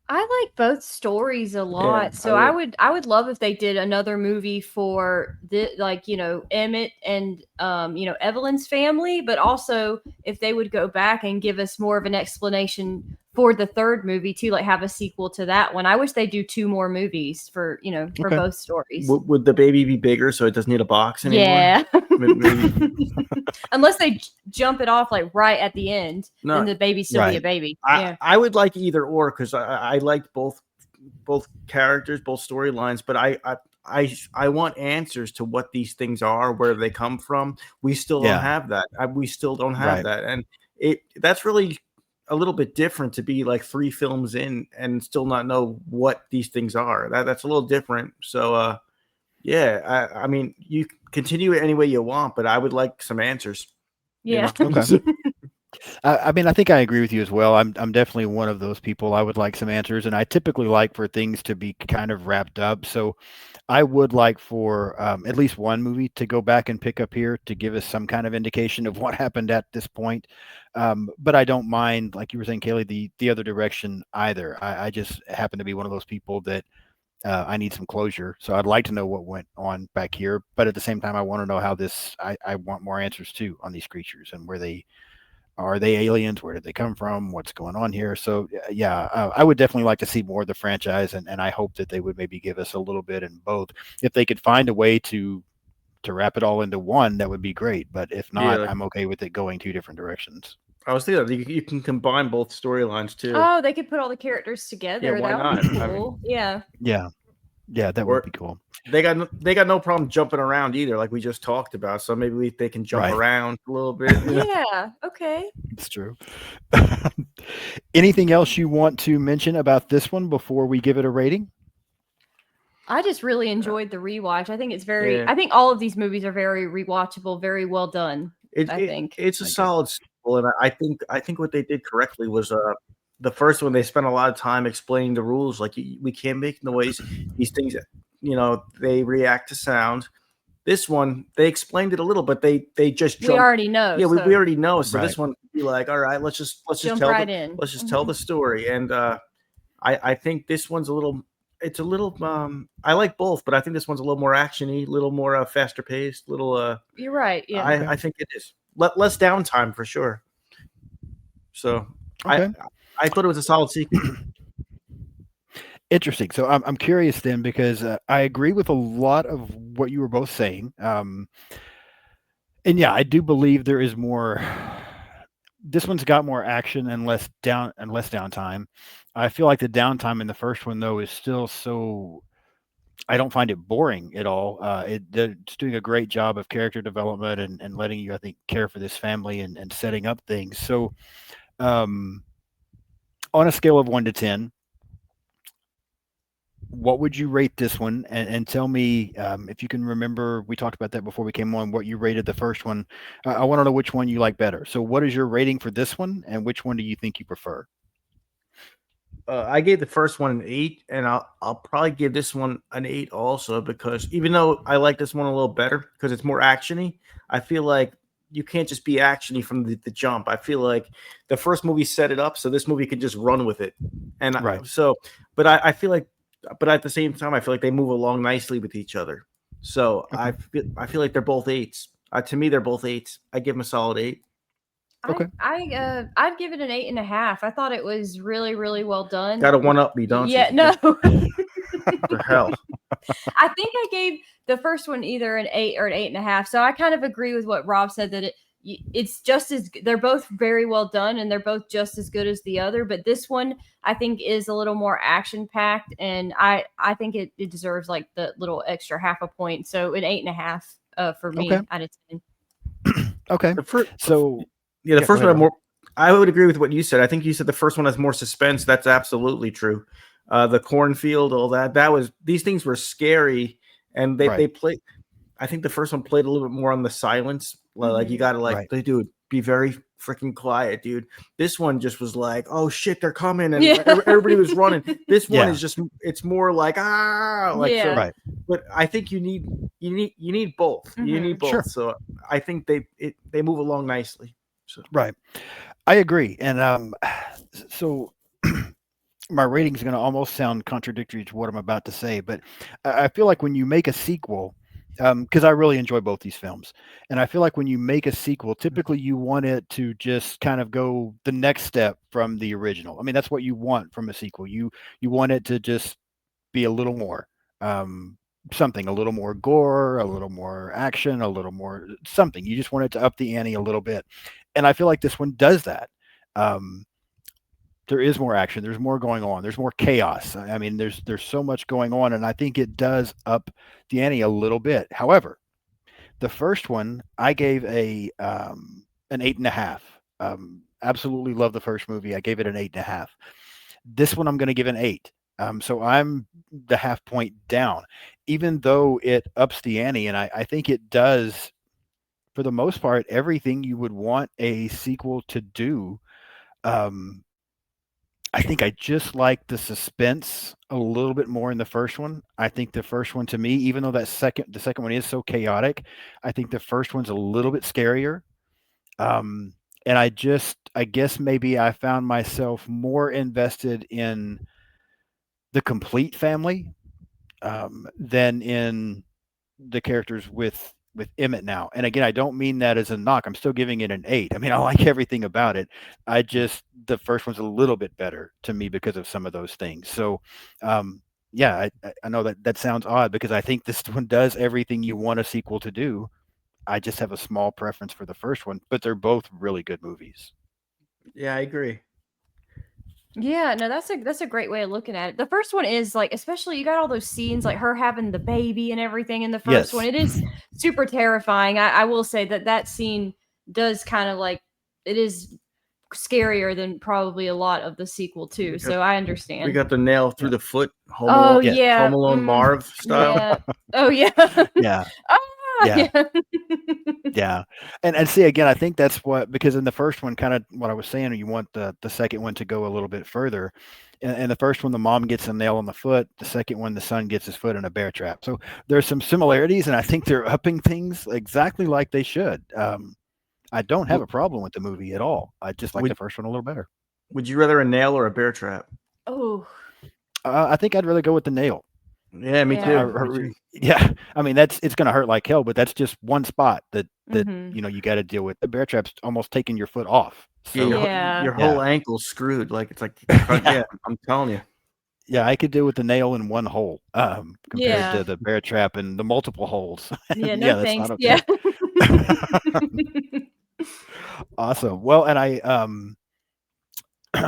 I like both stories a lot. So I I would love if they did another movie for Emmett and Evelyn's family, but also if they would go back and give us more of an explanation for the third movie too, like have a sequel to that one. I wish they do 2 more movies for Okay. both stories. Would the baby be bigger so it doesn't need a box anymore? Yeah. Maybe. Unless they jump it off like right at the end, No, then the baby still be a right. baby. Yeah. I would like either or, because I liked both characters, both storylines, but I want answers to what these things are, where they come from. We still don't Yeah. have that. We still don't have Right. that, and that's really a little bit different to be like 3 films in and still not know what these things are. That's a little different. So yeah, I mean, you continue it any way you want, but I would like some answers. Yeah. Okay. I mean, I think I agree with you as well. I'm definitely one of those people. I would like some answers, and I typically like for things to be kind of wrapped up. So I would like for at least one movie to go back and pick up here to give us some kind of indication of what happened at this point. But I don't mind, like you were saying, Kaylee, the other direction either. I just happen to be one of those people that I need some closure. So I'd like to know what went on back here. But at the same time, I want to know how I want more answers too on these creatures and where they are they aliens? Where did they come from? What's going on here? So yeah, I would definitely like to see more of the franchise, and I hope that they would maybe give us a little bit in both. If they could find a way to wrap it all into one, that would be great. But if not, Yeah. I'm okay with it going 2 different directions. I was thinking you can combine both storylines too. Oh, they could put all the characters together. Yeah, why That would be not? I mean- cool. Yeah. Yeah, that Or- would be cool. They got no problem jumping around either, like we just talked about. So maybe they can jump Right. around a little bit. Yeah. Okay. It's true. Anything else you want to mention about this one before we give it a rating? I just really enjoyed the rewatch. I think it's very. Yeah. I think all of these movies are very rewatchable, very well done. I think. It's a Thank you. solid sequel, and I think what they did correctly was the first one. They spent a lot of time explaining the rules, like we can't make noise. These things, they react to sound. This one, they explained it a little, but they just We jumped. already know. Yeah, so we already know. So Right. this one would be like, all right, let's just jump tell right the, in. let's just tell the story. And I think this one's a little. It's a little. I like both, but I think this one's a little more actiony, a little more faster paced, little. You're right. Yeah. I think it is less downtime for sure. So Okay. I thought it was a solid sequel. Interesting. So I'm curious then, because I agree with a lot of what you were both saying. And yeah, I do believe there is more. This one's got more action and less downtime. I feel like the downtime in the first one though is still so. I don't find it boring at all. It's doing a great job of character development and letting you, I think, care for this family and setting up things. So, on a scale of 1 to 10, what would you rate this one? And tell me if you can remember. We talked about that before we came on. What you rated the first one? I want to know which one you like better. So, what is your rating for this one, and which one do you think you prefer? I gave the first one an 8, and I'll probably give this one an 8 also, because even though I like this one a little better because it's more actiony, I feel like you can't just be actiony from the jump. I feel like the first movie set it up so this movie can just run with it, and Right. but I feel like, but at the same time, I feel like they move along nicely with each other. So Okay. I feel like they're both 8s. To me, they're both 8s. I give them a solid 8. Okay. I'd give it an 8.5. I thought it was really, really well done. Got to one up me, don't Yeah, you? no. The hell. I think I gave the first one either an 8 or an 8.5. So I kind of agree with what Rob said, that it's just as, they're both very well done and they're both just as good as the other. But this one I think is a little more action packed, and I think it deserves like the little extra half a point. So an 8.5 for me Okay. out of 10. Okay. The first, So yeah, the go first ahead, one had Rob. more. I would agree with what you said. I think you said the first one has more suspense. That's absolutely true. The cornfield, all that. These things were scary, and they Right. played. I think the first one played a little bit more on the silence. Like you Mhm. got to Right. dude, be very freaking quiet, dude. This one just was like, oh shit, they're coming, and Yeah. everybody was running. This one Yeah. is just, it's more like like so. Yeah. Right. But I think you need both. You need Mhm. both. Sure. So I think they move along nicely. So Right. I agree. And so my rating is going to almost sound contradictory to what I'm about to say, but I feel like when you make a sequel, because I really enjoy both these films, and I feel like when you make a sequel, typically you want it to just kind of go the next step from the original. I mean, that's what you want from a sequel. You want it to just be a little more, um, something, a little more gore, a little more action, a little more something. You just want it to up the ante a little bit, and I feel like this one does that. Um, there is more action. There's more going on. There's more chaos. I mean, there's so much going on, and I think it does up the ante a little bit. However, the first one I gave an 8.5. Absolutely love the first movie. I gave it an 8.5. This one I'm going to give an 8. So I'm the half point down, even though it ups the ante, and I think it does for the most part everything you would want a sequel to do. Um, I think I just like the suspense a little bit more in the first one. I think the first one to me, even though the second one is so chaotic, I think the first one's a little bit scarier. Um, and I guess maybe I found myself more invested in the complete family than in the characters with Emmett now. And again, I don't mean that as a knock. I'm still giving it an 8. I mean, I like everything about it. I just the first one's a little bit better to me because of some of those things. So, yeah, I know that that sounds odd because I think this one does everything you want a sequel to do. I just have a small preference for the first one, but they're both really good movies. yeah, I agree. Yeah, no, that's a great way of looking at it. The first one is like, especially you got all those scenes like her having the baby and everything in the first one. Yes. It is super terrifying. I will say that that scene does kind of like, it is scarier than probably a lot of the sequel too. So I We understand. got the nail through Yeah. the foot, Oh Yes. yeah. Home Alone Marv style. Yeah. Oh yeah. Yeah. Ah, Yeah. yeah. Yeah, and see again, I think that's what because in the first one, kind of what I was saying, you want the second one to go a little bit further. In the first one, the mom gets a nail in the foot. The second one, the son gets his foot in a bear trap. So there's some similarities, and I think they're upping things exactly like they should. I don't have Would a problem with the movie at all. I just like the would first one a little better. would you rather a nail or a bear trap? Oh I think I'd rather go with the nail. Yeah, me yeah. too. Me too. Yeah, I mean it's going to hurt like hell, but that's just one spot that Hmm. you got to deal with. The bear trap's almost taking your foot off. Yeah, So Yeah. your yeah. whole ankle's screwed. Like it's like, yeah, I'm telling you. Yeah, I could deal with the nail in one hole, compared Yeah. to the bear trap and the multiple holes. Yeah. Yeah, No that's thanks. not Yeah. okay. Awesome. Well, and I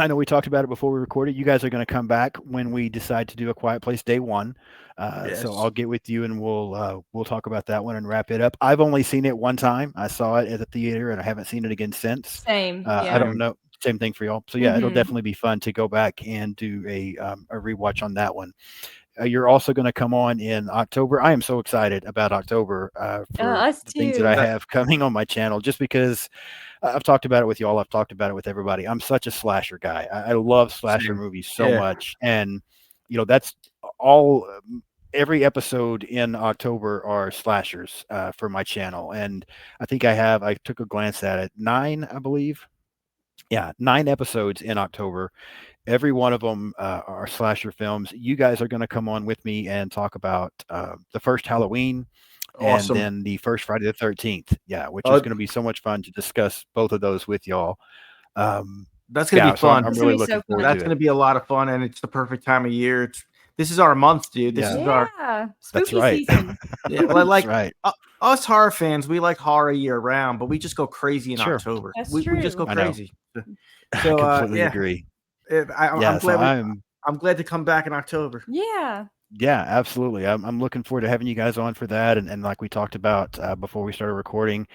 know we talked about it before we recorded. You guys are going to come back when we decide to do A Quiet Place Day One. So Yes. I'll get with you and we'll talk about that one and wrap it up. I've only seen it one time. I saw it at the theater and I haven't seen it again since. Same. I Yeah. don't know. Same thing for y'all. So yeah, it'll Hmm. definitely be fun to go back and do a rewatch on that one. you're also going to come on in October. I am so excited about October for Us the things that I too. have coming on my channel, just because I've talked about it with y'all. I've talked about it with everybody. I'm such a slasher guy. I love slasher Same. movies so Yeah. much. And, that's all. Every episode in October are slashers for my channel. And I think I took a glance at it, 9, I believe. Yeah, 9 episodes in October. Every one of them are slasher films. You guys are going to come on with me and talk about the first Halloween and Awesome. then the first Friday the 13th. Yeah, which Oh, is going to be so much fun to discuss both of those with y'all. That's gonna Yeah, be so I'm fun. I'm It's really gonna be so looking forward fun. That's to gonna it. be a lot of fun, and it's the perfect time of year. This is our month, dude. This Yeah. is our Yeah, That's spooky right. season. yeah, That's like right. us horror fans. We like horror year round, but we just go crazy in Sure. October. That's We just true. go I know. crazy. I So completely yeah, agree. I'm Yeah, so glad I'm glad to come back in October. Yeah. yeah, absolutely. I'm looking forward to having you guys on for that. And like we talked about before we started recording,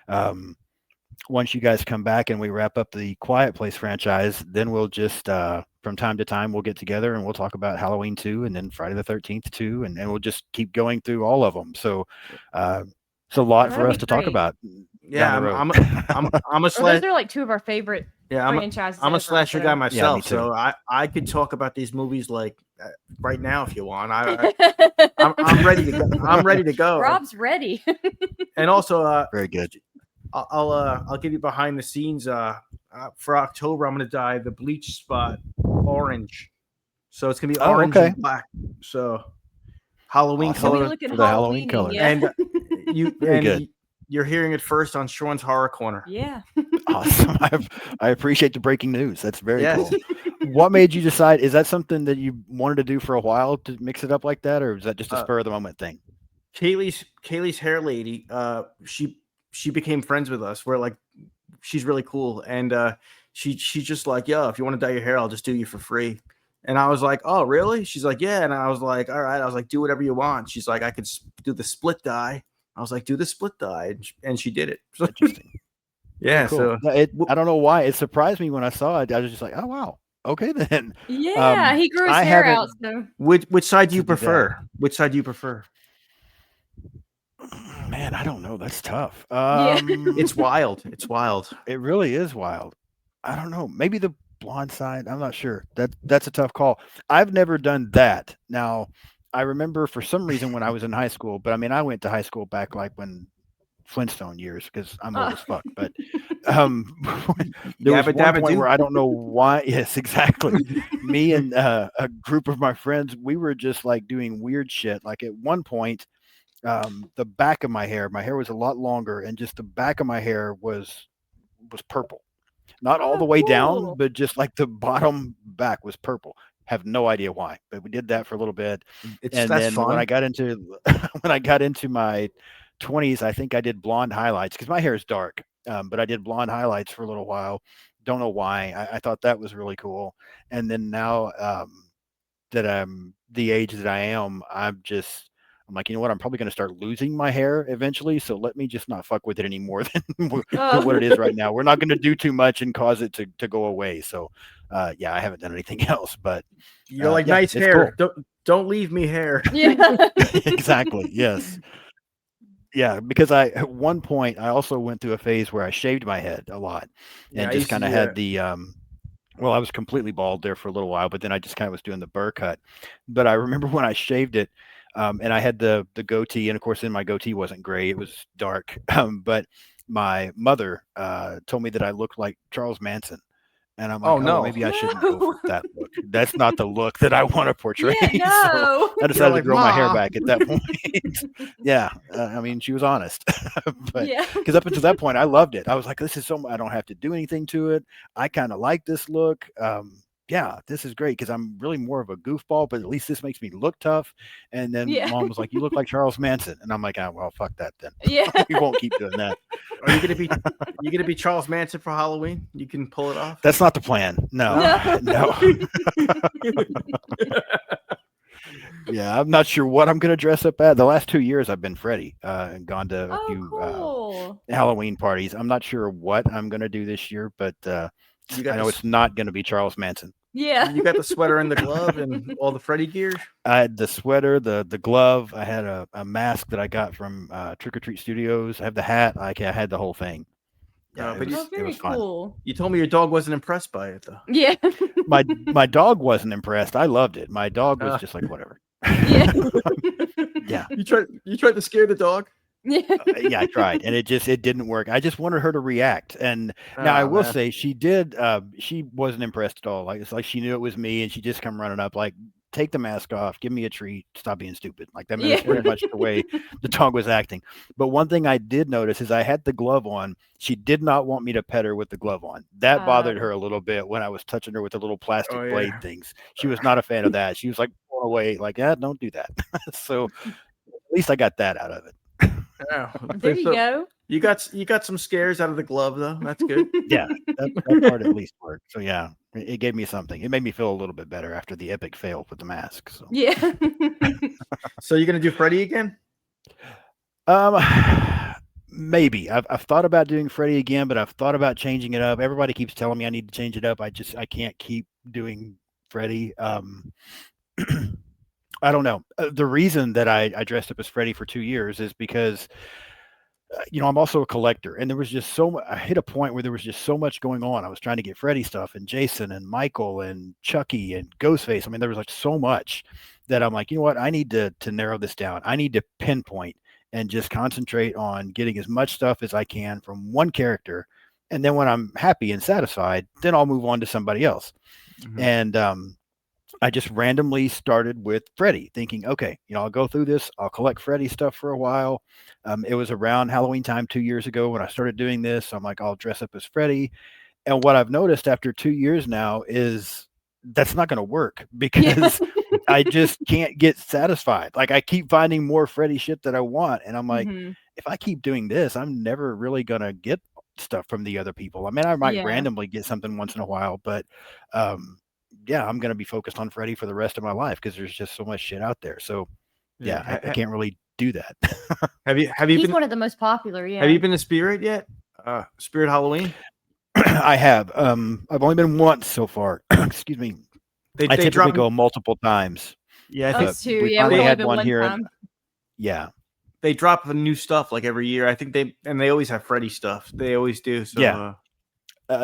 um, once you guys come back and we wrap up the Quiet Place franchise, then we'll just from time to time we'll get together and we'll talk about Halloween 2 and then Friday the 13th 2, and we'll just keep going through all of them. So it's a lot for That'll us be to talk great. about Yeah, down the road. I'm a Or those slash. are like two of our favorite Yeah, franchises. I'm a ever, slasher so. guy Yeah, me myself, too. so I could talk about these movies like right now if you want. I'm ready to go. I'm ready to go. Rob's ready. And also, Very good. I'll give you behind the scenes. For October, I'm gonna dye the bleach spot orange, so it's gonna be Oh, orange okay. and black. So Halloween Awesome. So we color, looking For the Halloween Halloween color. Yeah. and Very good. you're hearing it first on Sean's Horror Corner. Yeah. Awesome. I appreciate the breaking news. That's very Yes. cool. What made you decide? Is that something that you wanted to do for a while to mix it up like that, or is that just a spur of the moment thing? Kaylee's hair lady. She became friends with us. We're like, she's really cool, and she's just like, yo, if you want to dye your hair, I'll just do you for free. And I was like, oh, really? She's like, yeah. And I was like, all right. I was like, do whatever you want. She's like, I could do the split dye. I was like, do the split dye, and she did it. So, Interesting. yeah. Cool. So I don't know why it surprised me when I saw it. I was just like, oh wow, okay then. Yeah. He grew his I hair haven't- out. So which side do you To do that. prefer? Which side do you prefer? Man, I don't know. That's tough. Yeah. It's wild. It's wild. It really is wild. I don't know. Maybe the blonde side. I'm not sure. That's a tough call. I've never done that. Now, I remember for some reason when I was in high school, but I mean, I went to high school back like when Flintstone years because I'm old as fuck. But there was Yabba one dabba point doo. where I don't know why. Yes, exactly. Me and a group of my friends, we were just like doing weird shit. Like at one point, the back of my hair was a lot longer, and just the back of my hair was purple. Not all Oh, the way cool. down, but just like the bottom back was purple. Have no idea why, but we did that for a little bit. And That's then fun. when I got into my 20s, I think I did blonde highlights because my hair is dark. But I did blonde highlights for a little while. Don't know why. I thought that was really cool. And then now that I'm the age that I am, I'm like, you know what? I'm probably going to start losing my hair eventually. So let me just not fuck with it anymore than what it is right now. We're not going to do too much and cause it to go away. So, yeah, I haven't done anything else, but You're like, yeah, nice it's hair. Don't leave me hair. Yeah. exactly. Yes. Yeah. Because at one point I also went through a phase where I shaved my head a lot Yeah, and I just used to kind of do had that. the, well, I was completely bald there for a little while, but then I just kind of was doing the burr cut. But I remember when I shaved it, and I had the goatee, and of course, then my goatee wasn't gray; it was dark. But my mother told me that I looked like Charles Manson, and I'm like, Oh, well, no. maybe I shouldn't go No. for that look. That's not the look that I want to portray. Yeah. So No. I decided like, to grow my hair "Ma." back at that point. Yeah, I mean, she was honest, but Yeah. because up until that point, I loved it. I was like, this is so I don't have to do anything to it. I kind of like this look. Yeah, this is great because I'm really more of a goofball, but at least this makes me look tough. And then Yeah. mom was like, you look like Charles Manson. And I'm like, oh, well, fuck that then. Yeah. We won't keep doing that. Are you gonna be Charles Manson for Halloween? You can pull it off. That's not the plan. No. No. Yeah, I'm not sure what I'm going to dress up at. The last 2 years I've been Freddy and gone to a Oh, few cool. Halloween parties. I'm not sure what I'm going to do this year, but You got I know this- it's not going to be Charles Manson. Yeah. You got the sweater and the glove and all the Freddy gear. I had the sweater, the glove. I had a mask that I got from Trick or Treat Studios. I have the hat. I had the whole thing. Yeah, But Oh, it very was fun. cool. you told me your dog wasn't impressed by it though. Yeah. My dog wasn't impressed. I loved it. My dog was just like whatever. Yeah. Yeah. You tried to scare the dog. Yeah. Yeah, I tried, and it didn't work. I just wanted her to react. And now I Oh, will man. say she did. She wasn't impressed at all. Like it's like she knew it was me, and she just come running up like, "Take the mask off, give me a treat, stop being stupid." Like that. Yeah. Was pretty much the way the dog was acting. But one thing I did notice is I had the glove on. She did not want me to pet her with the glove on. That bothered her a little bit when I was touching her with the little plastic Oh, blade yeah. things. She was not a fan of that. She was like pulling away, like, "Yeah, don't do that." So at least I got that out of it. Oh, There you so go. You got some scares out of the glove though. That's good. Yeah, that part at least worked. So yeah, it gave me something. It made me feel a little bit better after the epic fail with the mask. So Yeah. So you're gonna do Freddy again? um maybe. I've thought about doing Freddy again, but I've thought about changing it up. Everybody keeps telling me I need to change it up. I can't keep doing Freddy. I don't know. The reason that I dressed up as Freddy for 2 years is because I'm also a collector, and there was just I hit a point where there was just so much going on. I was trying to get Freddy stuff and Jason and Michael and Chucky and Ghostface. I mean, there was like so much that I'm like, you know what? I need to narrow this down. I need to pinpoint and just concentrate on getting as much stuff as I can from one character. And then when I'm happy and satisfied, then I'll move on to somebody else. Mhm. And I just randomly started with Freddy, thinking, okay, I'll go through this. I'll collect Freddy stuff for a while. It was around Halloween time 2 years ago when I started doing this. I'm like, I'll dress up as Freddy. And what I've noticed after 2 years now is that's not going to work because I just can't get satisfied. Like I keep finding more Freddy shit that I want. And I'm like, Mhm. if I keep doing this, I'm never really going to get stuff from the other people. I mean, I might Yeah. randomly get something once in a while, but yeah, I'm going to be focused on Freddy for the rest of my life because there's just so much shit out there. So yeah, I can't really do that. Have you He's been one of the most popular. Yeah. have you been to Spirit yet? Spirit Halloween? I have. I've only been once so far. Excuse me. I They typically drop go multiple times. Yeah, I Us think too. we Yeah. finally We've only had been one one here. time. Yeah. they drop the new stuff like every year. I think they always have Freddy stuff. They always do. So Yeah.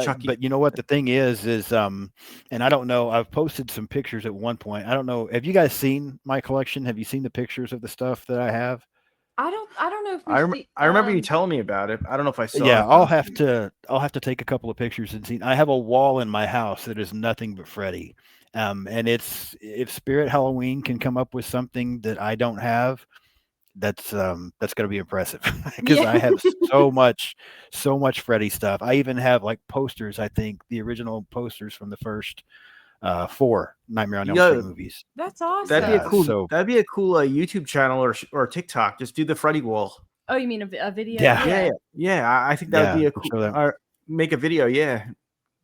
Chucky. But you know what the thing is, and I don't know. I've posted some pictures at one point. I don't know. Have you guys seen my collection? Have you seen the pictures of the stuff that I have? I don't know if I remember you telling me about it. I don't know if I saw Yeah, it. I'll have to take a couple of pictures and see. I have a wall in my house that is nothing but Freddy. And it's if Spirit Halloween can come up with something that I don't have, that's going to be impressive because Yeah. I have so much Freddy stuff. I even have like posters. I think the original posters from the first 4 Nightmare on Elm Yo, Street movies. That's awesome. That'd be a cool. So- That'd be a cool YouTube channel or TikTok. Just do the Freddy wall. Oh, you mean a video? Yeah. Yeah. I think that would be a we'll cool. show that. Or make a video. Yeah.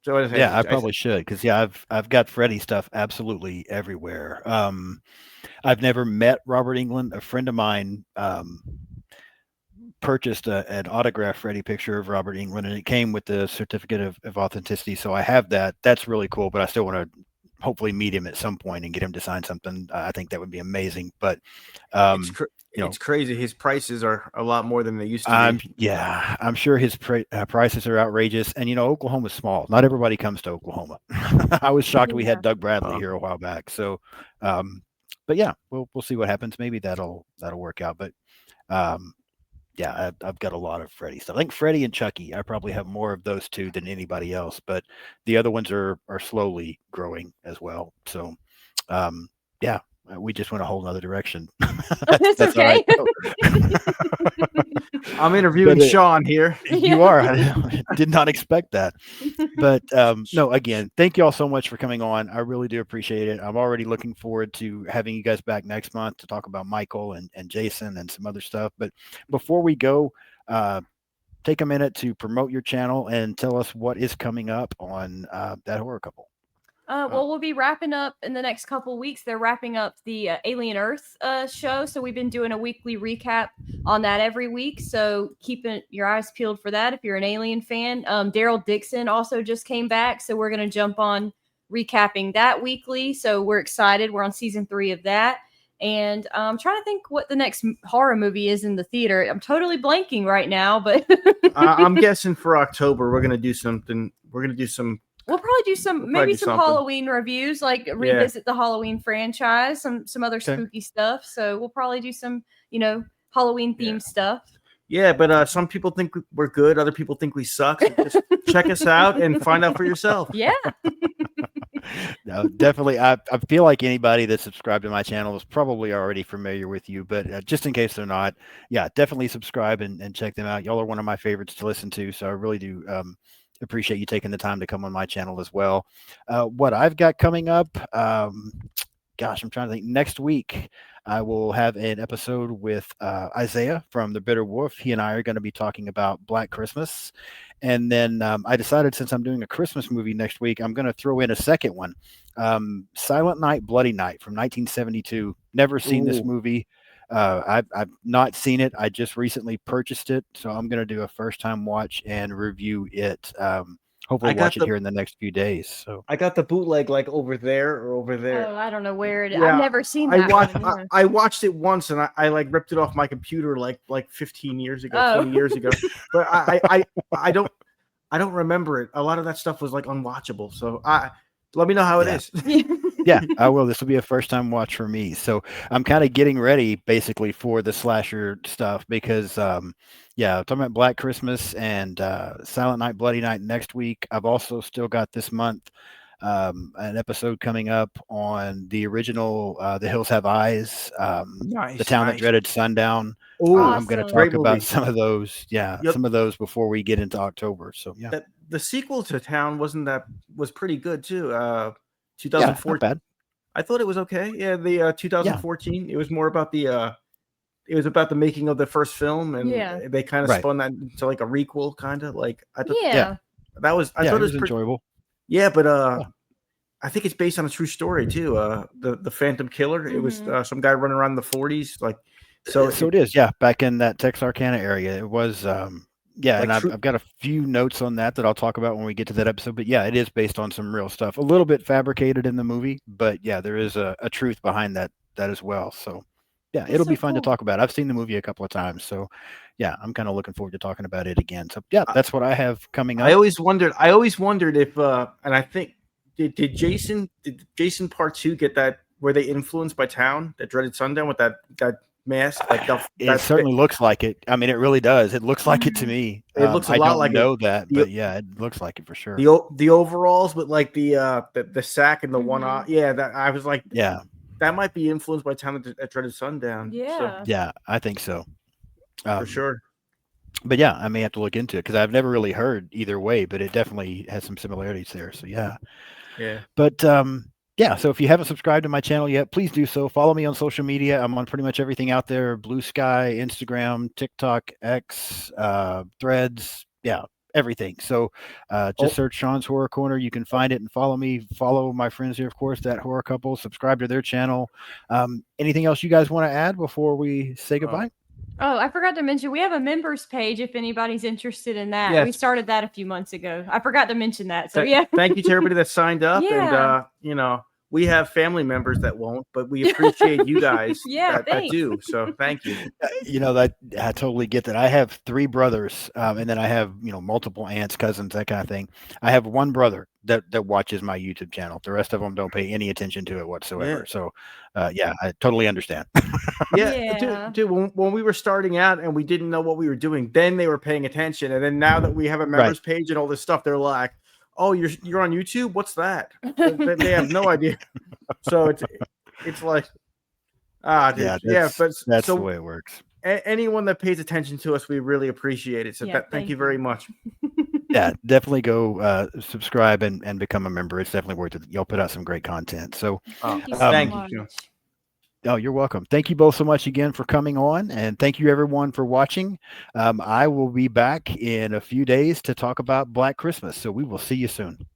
So Yeah, I probably should because I've got Freddy stuff absolutely everywhere. I've never met Robert Englund. A friend of mine purchased an autographed Freddy picture of Robert Englund, and it came with the certificate of authenticity. So I have that. That's really cool. But I still want to hopefully meet him at some point and get him to sign something. I think that would be amazing. But it's crazy. His prices are a lot more than they used to be. I'm sure his prices are outrageous. And Oklahoma's small. Not everybody comes to Oklahoma. I was shocked we had Doug Bradley here a while back. So, but yeah, we'll see what happens. Maybe that'll work out. But yeah, I've got a lot of Freddy stuff. I think Freddy and Chucky, I probably have more of those two than anybody else. But the other ones are slowly growing as well. So, yeah. We just went a whole nother direction. That's okay. I'm interviewing Sean here. You are. I did not expect that. But no, again, thank you all so much for coming on. I really do appreciate it. I'm already looking forward to having you guys back next month to talk about Michael and Jason and some other stuff. But before we go, take a minute to promote your channel and tell us what is coming up on That Horror Couple. Well, we'll be wrapping up in the next couple weeks. They're wrapping up the Alien Earth show. So we've been doing a weekly recap on that every week. So keeping your eyes peeled for that if you're an Alien fan. Daryl Dixon also just came back. So we're going to jump on recapping that weekly. So we're excited. We're on season 3 of that. And I'm trying to think what the next horror movie is in the theater. I'm totally blanking right now, but I'm guessing for October we're gonna do something. We're gonna do some. we'll probably do some We'll maybe probably do some something. Halloween reviews, like revisit the Halloween franchise, some other Okay. spooky stuff. So we'll probably do some, Halloween themed stuff. Yeah, but some people think we're good. Other people think we suck. So just check us out and find out for yourself. Yeah. No, definitely. I feel like anybody that's subscribed to my channel is probably already familiar with you, but just in case they're not, yeah, definitely subscribe and check them out. Y'all are one of my favorites to listen to, so I really do appreciate you taking the time to come on my channel as well. What I've got coming up, gosh, I'm trying to think. Next week, I will have an episode with Isaiah from The Bitter Wolf. He and I are going to be talking about Black Christmas. And then I decided, since I'm doing a Christmas movie next week, I'm going to throw in a second one. Silent Night, Bloody Night from 1972. Never seen this Ooh. movie. I've not seen it. I just recently purchased it. So I'm going to do a first time watch and review it. Hopefully I got watch it the- here in the next few days. So I got the bootleg like over there or over there. Oh, I don't know where it is. Yeah, I've never seen I that watched. one. I watched it once, and I like ripped it off my computer like 15 years ago, Oh. 20 years ago. But I don't remember it. A lot of that stuff was like unwatchable. So let me know how it Yeah. is. yeah, I will. This will be a first time watch for me. So I'm kind of getting ready basically for the slasher stuff because, talking about Black Christmas and Silent Night, Bloody Night next week. I've also still got this month an episode coming up on the original The Hills Have Eyes, Nice, The Town That nice. Dreaded Sundown. Ooh, I'm going to Awesome. talk Great about movie. some of those. Yeah, Yep. some of those before we get into October. So yeah, That the sequel to Town was pretty good too. yeah, 2014. not bad. I thought it was okay. Yeah, the 2014. It was more about the making of the first film, and Yeah. they kind of Right. spun that into like a requel, kind of like I thought Yeah. that was. I Yeah, thought it was pretty, enjoyable. yeah, but Yeah. I think it's based on a true story too. The Phantom Killer. It was Mhm. some guy running around in the 40s, like so. So it is, yeah, back in that Texarkana area. It was, yeah, Like and true- I've got a few notes on that I'll talk about when we get to that episode. But yeah, it is based on some real stuff. A little bit fabricated in the movie, but yeah, there is a truth behind that as well. So yeah, That's it'll so be fun to cool. talk about. I've seen the movie a couple of times, so yeah, I'm kind of looking forward to talking about it again. So yeah, that's what I have coming up. I always wondered if and I think did Jason Part 2 get that? Were they influenced by Town, that Dreaded Sundown, with that mask? Like It certainly looks like it. I mean, it really does. It looks like it to Mhm. me. It looks a I lot don't like it. know that, The- but yeah, it looks like it for sure. the overalls with like the sack and the one eye. Yeah, that I was like, Yeah, that might be influenced by Town at Dreaded Sundown. Yeah. yeah, I think so. for sure. But yeah, I may have to look into it because I've never really heard either way, but it definitely has some similarities there. So yeah. Yeah. But yeah, so if you haven't subscribed to my channel yet, please do so. Follow me on social media. I'm on pretty much everything out there: Blue Sky, Instagram, TikTok, X, Threads, yeah, everything. So just search Sean's Horror Corner. You can find it and follow me. Follow my friends here, of course, that horror couple. Subscribe to their channel. Anything else you guys want to add before we say goodbye? Oh, I forgot to mention we have a members page if anybody's interested in that. Yes. We started that a few months ago. I forgot to mention that. So yeah. Thank you to everybody that signed up, Yeah. and we have family members that won't, but we appreciate you guys Yeah, that thanks. do. So thank you. That I totally get that. I have 3 brothers, and then I have multiple aunts, cousins, that kind of thing. I have one brother that watches my YouTube channel. The rest of them don't pay any attention to it whatsoever. Yeah. So yeah, I totally understand. Yeah, Yeah. dude. When we were starting out and we didn't know what we were doing, then they were paying attention, and then now that we have a members page and all this stuff, they're like, "Oh, you're on YouTube? What's that?" They have no idea. So it's like, dude. Yeah, but that's so the way it works. anyone that pays attention to us, we really appreciate it. So Yeah, thank you very much. Yeah, definitely go subscribe and become a member. It's definitely worth it. Y'all put out some great content. So Thank you so thank much. you. oh, you're welcome. Thank you both so much again for coming on, and thank you everyone for watching. I will be back in a few days to talk about Black Christmas. So we will see you soon.